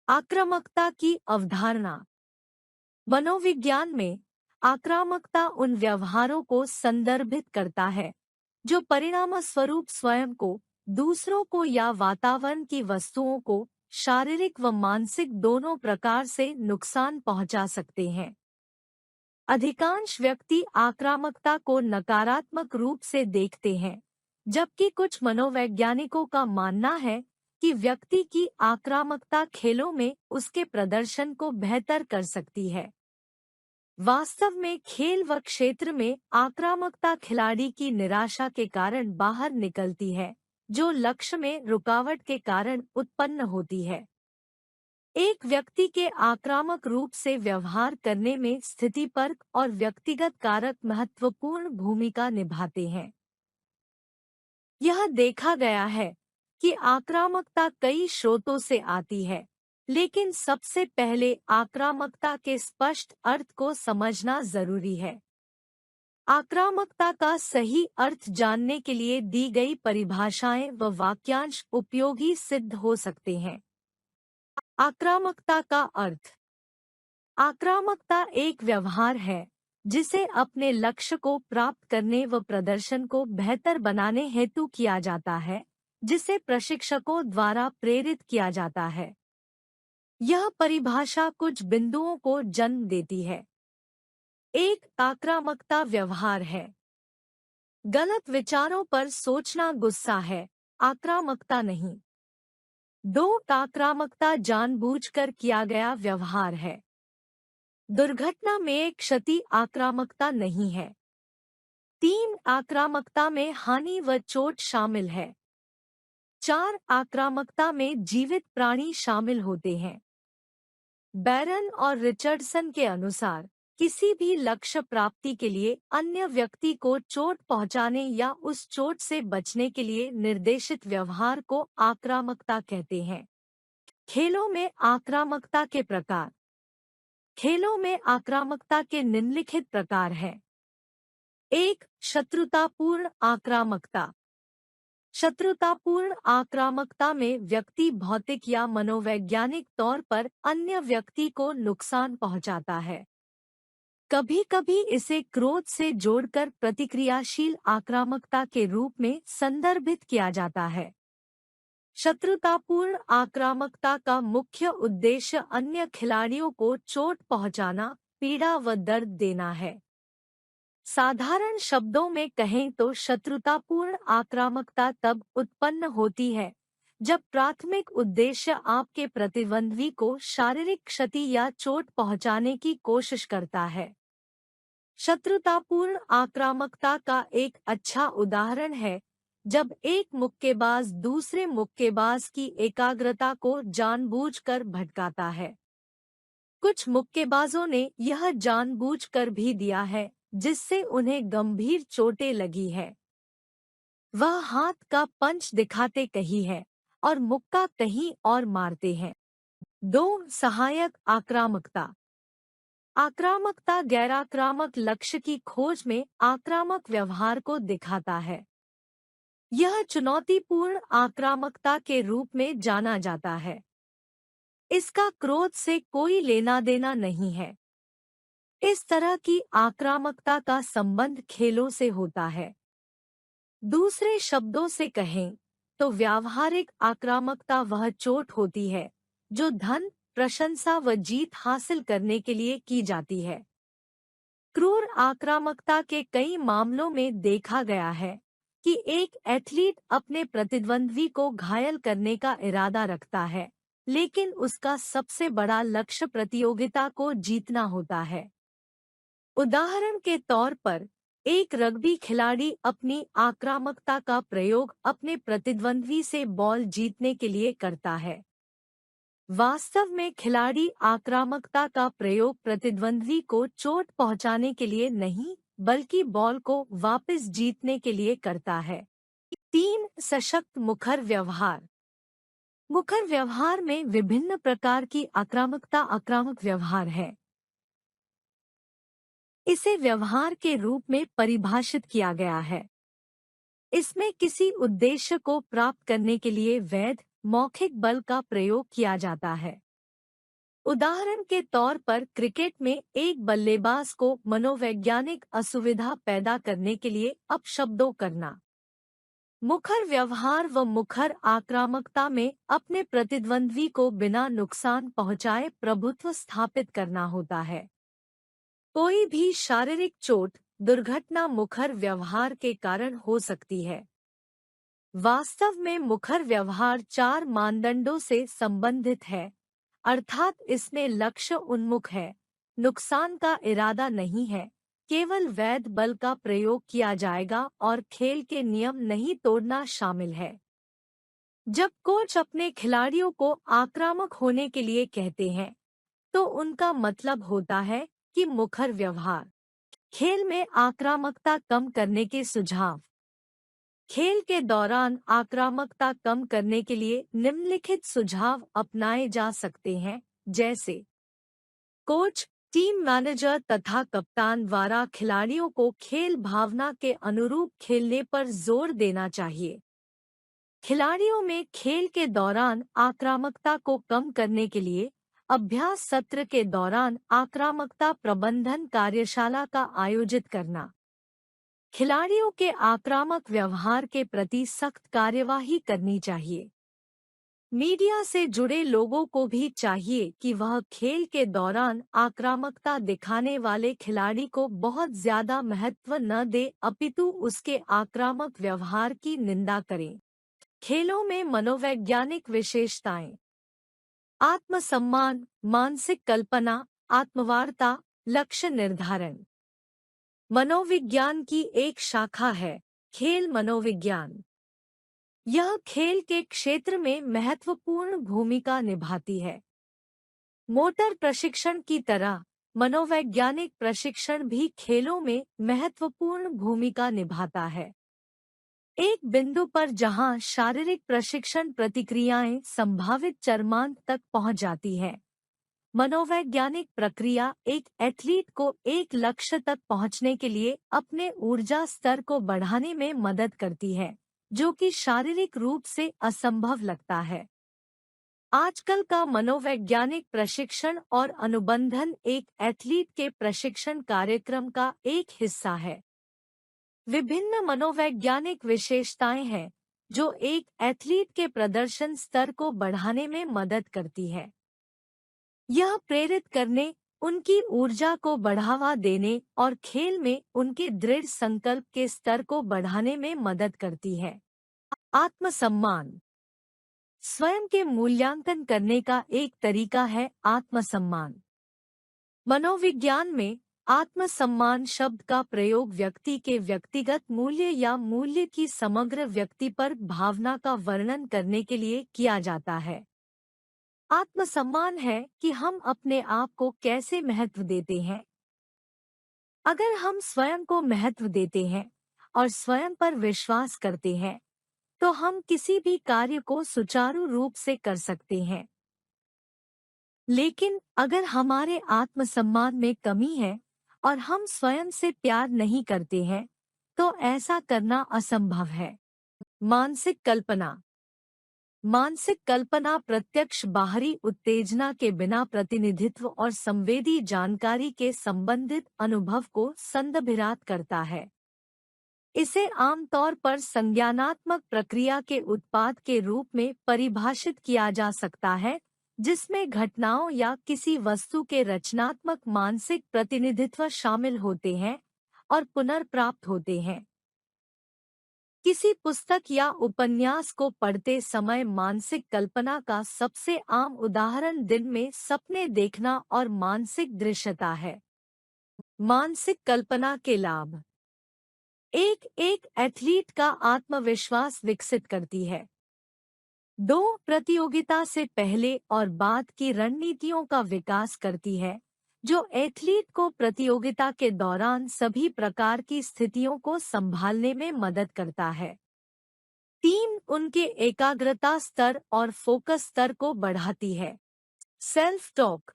S1: आक्रामकता की अवधारणा। मनोविज्ञान में आक्रामकता उन व्यवहारों को संदर्भित करता है जो परिणामस्वरूप स्वयं को, दूसरों को या वातावरण की वस्तुओं को शारीरिक व मानसिक दोनों प्रकार से नुकसान पहुंचा सकते हैं। अधिकांश व्यक्ति आक्रामकता को नकारात्मक रूप से देखते हैं, जबकि कुछ मनोवैज्ञानिकों का मानना है कि व्यक्ति की आक्रामकता खेलों में उसके प्रदर्शन को बेहतर कर सकती है। वास्तव में खेल व क्षेत्र में आक्रामकता खिलाड़ी की निराशा के कारण बाहर निकलती है, जो लक्ष्य में रुकावट के कारण उत्पन्न होती है। एक व्यक्ति के आक्रामक रूप से व्यवहार करने में स्थितिपरक और व्यक्तिगत कारक महत्वपूर्ण भूमिका निभाते हैं। यह देखा गया है कि आक्रामकता कई स्रोतों से आती है, लेकिन सबसे पहले आक्रामकता के स्पष्ट अर्थ को समझना जरूरी है। आक्रामकता का सही अर्थ जानने के लिए दी गई परिभाषाएं व वाक्यांश उपयोगी सिद्ध हो सकते हैं। आक्रामकता का अर्थ। आक्रामकता एक व्यवहार है जिसे अपने लक्ष्य को प्राप्त करने व प्रदर्शन को बेहतर बनाने हेतु किया जाता है, जिसे प्रशिक्षकों द्वारा प्रेरित किया जाता है। यह परिभाषा कुछ बिंदुओं को जन्म देती है। एक, आक्रामकता व्यवहार है। गलत विचारों पर सोचना गुस्सा है, आक्रामकता नहीं। दो, आक्रामकता जानबूझकर किया गया व्यवहार है। दुर्घटना में क्षति आक्रामकता नहीं है। तीन, आक्रामकता में हानि व चोट शामिल है। चार, आक्रामकता में जीवित प्राणी शामिल होते हैं। बैरन और रिचर्डसन के अनुसार किसी भी लक्ष्य प्राप्ति के लिए अन्य व्यक्ति को चोट पहुंचाने या उस चोट से बचने के लिए निर्देशित व्यवहार को आक्रामकता कहते हैं। खेलों में आक्रामकता के प्रकार। खेलों में आक्रामकता के निम्नलिखित प्रकार हैं। एक, शत्रुतापूर्ण आक्रामकता। शत्रुतापूर्ण आक्रामकता में व्यक्ति भौतिक या मनोवैज्ञानिक तौर पर अन्य व्यक्ति को नुकसान पहुंचाता है। कभी-कभी इसे क्रोध से जोड़कर प्रतिक्रियाशील आक्रामकता के रूप में संदर्भित किया जाता है। शत्रुतापूर्ण आक्रामकता का मुख्य उद्देश्य अन्य खिलाड़ियों को चोट पहुंचाना, पीड़ा व दर्द देना है। साधारण शब्दों में कहें तो शत्रुतापूर्ण आक्रामकता तब उत्पन्न होती है जब प्राथमिक उद्देश्य आपके प्रतिद्वंद्वी को शारीरिक क्षति या चोट पहुंचाने की कोशिश करता है। शत्रुतापूर्ण आक्रामकता का एक अच्छा उदाहरण है जब एक मुक्केबाज दूसरे मुक्केबाज की एकाग्रता को जानबूझकर भटकाता है। कुछ मुक्केबाजों ने यह जानबूझकर भी दिया है, जिससे उन्हें गंभीर चोटें लगी है। वह हाथ का पंच दिखाते कहीं है और मुक्का कहीं और मारते हैं। 2. सहायक आक्रामकता। आक्रामकता गैराक्रामक लक्ष्य की खोज में आक्रामक व्यवहार को दिखाता है। यह चुनौतीपूर्ण आक्रामकता के रूप में जाना जाता है। इसका क्रोध से कोई लेना देना नहीं है। इस तरह की आक्रामकता का संबंध खेलों से होता है। दूसरे शब्दों से कहें तो व्यावहारिक आक्रामकता वह चोट होती है जो धन, प्रशंसा व जीत हासिल करने के लिए की जाती है। क्रूर आक्रामकता के कई मामलों में देखा गया है कि एक एथलीट अपने प्रतिद्वंद्वी को घायल करने का इरादा रखता है, लेकिन उसका सबसे बड़ा लक्ष्य प्रतियोगिता को जीतना होता है। उदाहरण के तौर पर, एक रग्बी खिलाड़ी अपनी आक्रामकता का प्रयोग अपने प्रतिद्वंद्वी से बॉल जीतने के लिए करता है। वास्तव में खिलाड़ी आक्रामकता का प्रयोग प्रतिद्वंद्वी को चोट पहुंचाने के लिए नहीं, बल्कि बॉल को वापस जीतने के लिए करता है। 3. सशक्त मुखर व्यवहार। मुखर व्यवहार में विभिन्न प्रकार की आक्रामक व्यवहार है। इसे व्यवहार के रूप में परिभाषित किया गया है। इसमें किसी उद्देश्य को प्राप्त करने के लिए वैध, मौखिक बल का प्रयोग किया जाता है। उदाहरण के तौर पर क्रिकेट में एक बल्लेबाज को मनोवैज्ञानिक असुविधा पैदा करने के लिए अपशब्दों करना। मुखर व्यवहार व मुखर आक्रामकता में अपने प्रतिद्वंद्वी को बिना नुकसान पहुंचाए प्रभुत्व स्थापित करना होता है। कोई भी शारीरिक चोट, दुर्घटना मुखर व्यवहार के कारण हो सकती है। वास्तव में मुखर व्यवहार 4 मानदंडों से संबंधित है, अर्थात इसमें लक्ष्य उन्मुख है, नुकसान का इरादा नहीं है, केवल वैध बल का प्रयोग किया जाएगा और खेल के नियम नहीं तोड़ना शामिल है। जब कोच अपने खिलाड़ियों को आक्रामक होने के लिए कहते हैं, तो उनका मतलब होता है कि मुखर व्यवहार। खेल में आक्रामकता कम करने के सुझाव। खेल के दौरान आक्रामकता कम करने के लिए निम्नलिखित सुझाव अपनाए जा सकते हैं, जैसे कोच, टीम मैनेजर तथा कप्तान द्वारा खिलाड़ियों को खेल भावना के अनुरूप खेलने पर जोर देना चाहिए। खिलाड़ियों में खेल के दौरान आक्रामकता को कम करने के लिए अभ्यास सत्र के दौरान आक्रामकता प्रबंधन कार्यशाला का आयोजित करना। खिलाड़ियों के आक्रामक व्यवहार के प्रति सख्त कार्यवाही करनी चाहिए। मीडिया से जुड़े लोगों को भी चाहिए कि वह खेल के दौरान आक्रामकता दिखाने वाले खिलाड़ी को बहुत ज्यादा महत्व न दे, अपितु उसके आक्रामक व्यवहार की निंदा करें। खेलों में मनोवैज्ञानिक विशेषताएं। आत्मसम्मान, मानसिक कल्पना, आत्मवार्ता, लक्ष्य निर्धारण। मनोविज्ञान की एक शाखा है खेल मनोविज्ञान। यह खेल के क्षेत्र में महत्वपूर्ण भूमिका निभाती है। मोटर प्रशिक्षण की तरह मनोवैज्ञानिक प्रशिक्षण भी खेलों में महत्वपूर्ण भूमिका निभाता है। एक बिंदु पर जहां शारीरिक प्रशिक्षण प्रतिक्रियाएं संभावित चरमांक तक पहुंच जाती है, मनोवैज्ञानिक प्रक्रिया एक एथलीट को एक लक्ष्य तक पहुंचने के लिए अपने ऊर्जा स्तर को बढ़ाने में मदद करती है, जो कि शारीरिक रूप से असंभव लगता है। आजकल का मनोवैज्ञानिक प्रशिक्षण और अनुबंधन एक एथलीट के प्रशिक्षण कार्यक्रम का एक हिस्सा है। विभिन्न मनोवैज्ञानिक विशेषताएं हैं जो एक एथलीट के प्रदर्शन स्तर को बढ़ाने में मदद करती है। यह प्रेरित करने, उनकी ऊर्जा को बढ़ावा देने और खेल में उनके दृढ़ संकल्प के स्तर को बढ़ाने में मदद करती है। आत्मसम्मान। स्वयं के मूल्यांकन करने का एक तरीका है आत्मसम्मान। मनोविज्ञान में आत्मसम्मान शब्द का प्रयोग व्यक्ति के व्यक्तिगत मूल्य या मूल्य की समग्र व्यक्ति पर भावना का वर्णन करने के लिए किया जाता है। आत्मसम्मान है कि हम अपने आप को कैसे महत्व देते हैं। अगर हम स्वयं को महत्व देते हैं और स्वयं पर विश्वास करते हैं, तो हम किसी भी कार्य को सुचारू रूप से कर सकते हैं। लेकिन अगर हमारे आत्मसम्मान में कमी है और हम स्वयं से प्यार नहीं करते हैं, तो ऐसा करना असंभव है। मानसिक कल्पना। मानसिक कल्पना प्रत्यक्ष बाहरी उत्तेजना के बिना प्रतिनिधित्व और संवेदी जानकारी के संबंधित अनुभव को संदर्भित करता है। इसे आमतौर पर संज्ञानात्मक प्रक्रिया के उत्पाद के रूप में परिभाषित किया जा सकता है, जिसमें घटनाओं या किसी वस्तु के रचनात्मक मानसिक प्रतिनिधित्व शामिल होते हैं और पुनर्प्राप्त होते हैं। किसी पुस्तक या उपन्यास को पढ़ते समय मानसिक कल्पना का सबसे आम उदाहरण दिन में सपने देखना और मानसिक दृश्यता है। मानसिक कल्पना के लाभ। एक एथलीट का आत्मविश्वास विकसित करती है। 2 प्रतियोगिता से पहले और बाद की रणनीतियों का विकास करती है, जो एथलीट को प्रतियोगिता के दौरान सभी प्रकार की स्थितियों को संभालने में मदद करता है। 3 उनके एकाग्रता स्तर और फोकस स्तर को बढ़ाती है। Self talk.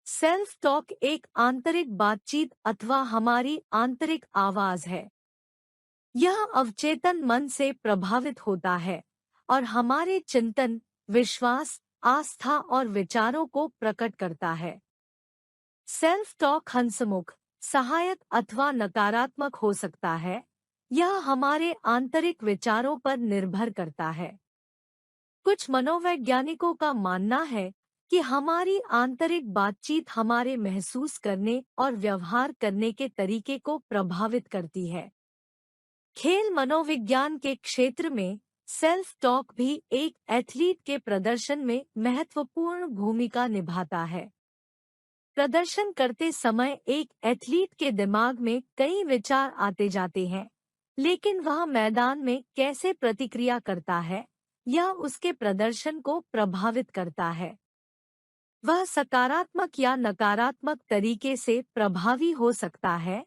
S1: सेल्फ टॉक एक आंतरिक बातचीत अथवा हमारी आंतरिक आवाज है। यह अवचेतन मन से प्रभावित होता है और हमारे चिंतन, विश्वास, आस्था और विचारों को प्रकट करता है। सेल्फ टॉक हंसमुख, सहायक अथवा नकारात्मक हो सकता है। यह हमारे आंतरिक विचारों पर निर्भर करता है। कुछ मनोवैज्ञानिकों का मानना है कि हमारी आंतरिक बातचीत हमारे महसूस करने और व्यवहार करने के तरीके को प्रभावित करती है। खेल मनोविज्ञान के क्षेत्र में सेल्फ टॉक भी एक एथलीट के प्रदर्शन में महत्वपूर्ण भूमिका निभाता है। प्रदर्शन करते समय एक एथलीट के दिमाग में कई विचार आते जाते हैं, लेकिन वह मैदान में कैसे प्रतिक्रिया करता है, यह उसके प्रदर्शन को प्रभावित करता है। वह सकारात्मक या नकारात्मक तरीके से प्रभावी हो सकता है।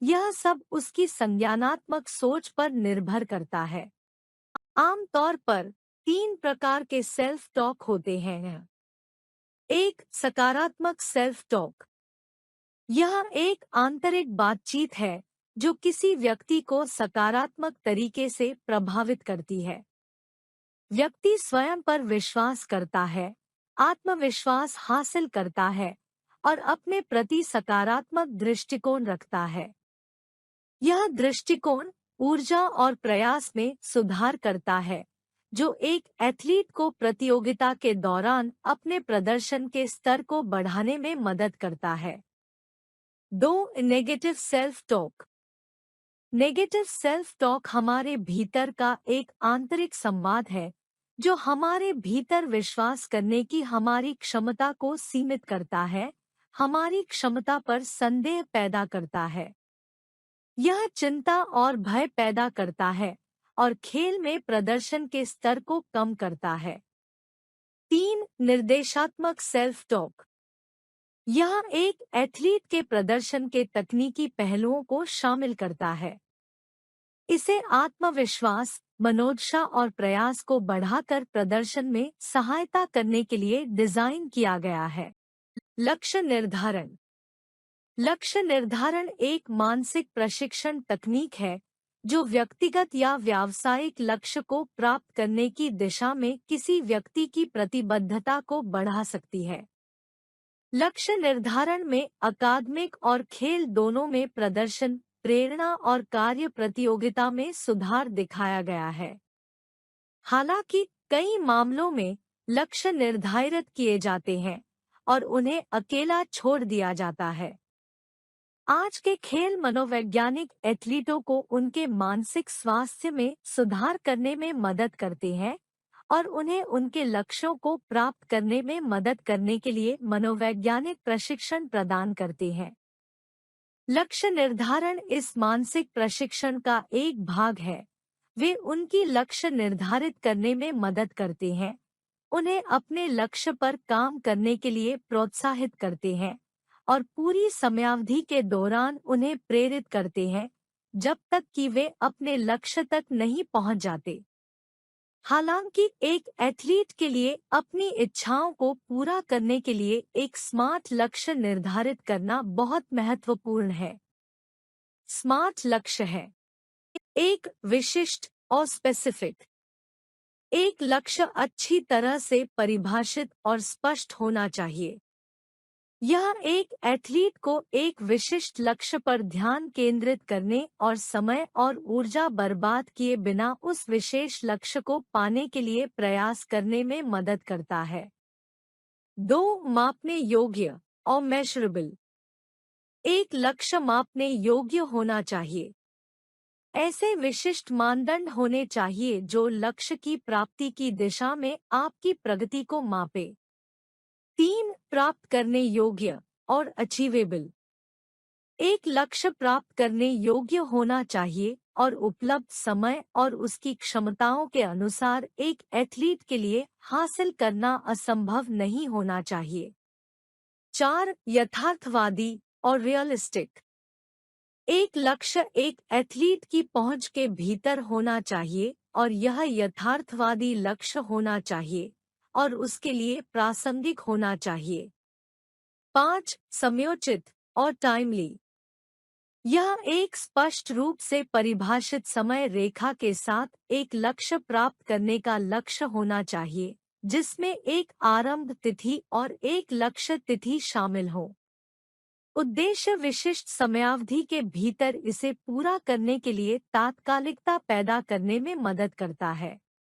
S1: यह सब उसकी संज्ञानात्मक सोच पर निर्भर करता है। आमतौर पर 3 प्रकार के सेल्फ टॉक होते हैं। 1 सकारात्मक सेल्फ टॉक। यह एक आंतरिक बातचीत है जो किसी व्यक्ति को सकारात्मक तरीके से प्रभावित करती है। व्यक्ति स्वयं पर विश्वास करता है, आत्मविश्वास हासिल करता है और अपने प्रति सकारात्मक दृष्टिकोण रखता है। यह दृष्टिकोण ऊर्जा और प्रयास में सुधार करता है, जो एक एथलीट को प्रतियोगिता के दौरान अपने प्रदर्शन के स्तर को बढ़ाने में मदद करता है। 2 negative self talk. Negative self talk हमारे भीतर का एक आंतरिक संवाद है, जो हमारे भीतर विश्वास करने की हमारी क्षमता को सीमित करता है, हमारी क्षमता पर संदेह पैदा करता है। यह चिंता और भय पैदा करता है और खेल में प्रदर्शन के स्तर को कम करता है। 3 निर्देशात्मक सेल्फ टॉक। यह एक एथलीट के प्रदर्शन के तकनीकी पहलुओं को शामिल करता है। इसे आत्मविश्वास, मनोदशा और प्रयास को बढ़ाकर प्रदर्शन में सहायता करने के लिए डिजाइन किया गया है। लक्ष्य निर्धारण। लक्ष्य निर्धारण एक मानसिक प्रशिक्षण तकनीक है जो व्यक्तिगत या व्यावसायिक लक्ष्य को प्राप्त करने की दिशा में किसी व्यक्ति की प्रतिबद्धता को बढ़ा सकती है। लक्ष्य निर्धारण में अकादमिक और खेल दोनों में प्रदर्शन, प्रेरणा और कार्य प्रतियोगिता में सुधार दिखाया गया है। हालांकि कई मामलों में लक्ष्य निर्धारित किए जाते हैं और उन्हें अकेला छोड़ दिया जाता है। आज के खेल मनोवैज्ञानिक एथलीटों को उनके मानसिक स्वास्थ्य में सुधार करने में मदद करते हैं और उन्हें उनके लक्ष्यों को प्राप्त करने में मदद करने के लिए मनोवैज्ञानिक प्रशिक्षण प्रदान करते हैं। लक्ष्य निर्धारण इस मानसिक प्रशिक्षण का एक भाग है। वे उनकी लक्ष्य निर्धारित करने में मदद करते हैं, उन्हें अपने लक्ष्य पर काम करने के लिए प्रोत्साहित करते हैं और पूरी समयावधि के दौरान उन्हें प्रेरित करते हैं जब तक कि वे अपने लक्ष्य तक नहीं पहुंच जाते। हालांकि एक एथलीट के लिए अपनी इच्छाओं को पूरा करने के लिए एक स्मार्ट लक्ष्य निर्धारित करना बहुत महत्वपूर्ण है। स्मार्ट लक्ष्य है एक विशिष्ट और स्पेसिफिक। एक लक्ष्य अच्छी तरह से परिभाषित और स्पष्ट होना चाहिए। यह एक एथलीट को एक विशिष्ट लक्ष्य पर ध्यान केंद्रित करने और समय और ऊर्जा बर्बाद किए बिना उस विशेष लक्ष्य को पाने के लिए प्रयास करने में मदद करता है। 2. मापने योग्य और मेजरेबल। एक लक्ष्य मापने योग्य होना चाहिए। ऐसे विशिष्ट मानदंड होने चाहिए जो लक्ष्य की प्राप्ति की दिशा में आपकी प्रगति को मापे। 3. प्राप्त करने योग्य और अचीवेबल। एक लक्ष्य प्राप्त करने योग्य होना चाहिए और उपलब्ध समय और उसकी क्षमताओं के अनुसार एक एथलीट के लिए हासिल करना असंभव नहीं होना चाहिए। 4. यथार्थवादी और रियलिस्टिक। एक लक्ष्य एक एथलीट की पहुंच के भीतर होना चाहिए और यह यथार्थवादी लक्ष्य होना चाहिए और उसके लिए प्रासंगिक होना चाहिए। 5. समयोचित और टाइमली। यह एक स्पष्ट रूप से परिभाषित समय रेखा के साथ एक लक्ष्य प्राप्त करने का लक्ष्य होना चाहिए, जिसमें एक आरंभ तिथि और एक लक्ष्य तिथि शामिल हो। उद्देश्य विशिष्ट समयावधि के भीतर इसे पूरा करने के लिए तात्कालिकता पैदा करने में मदद करता है।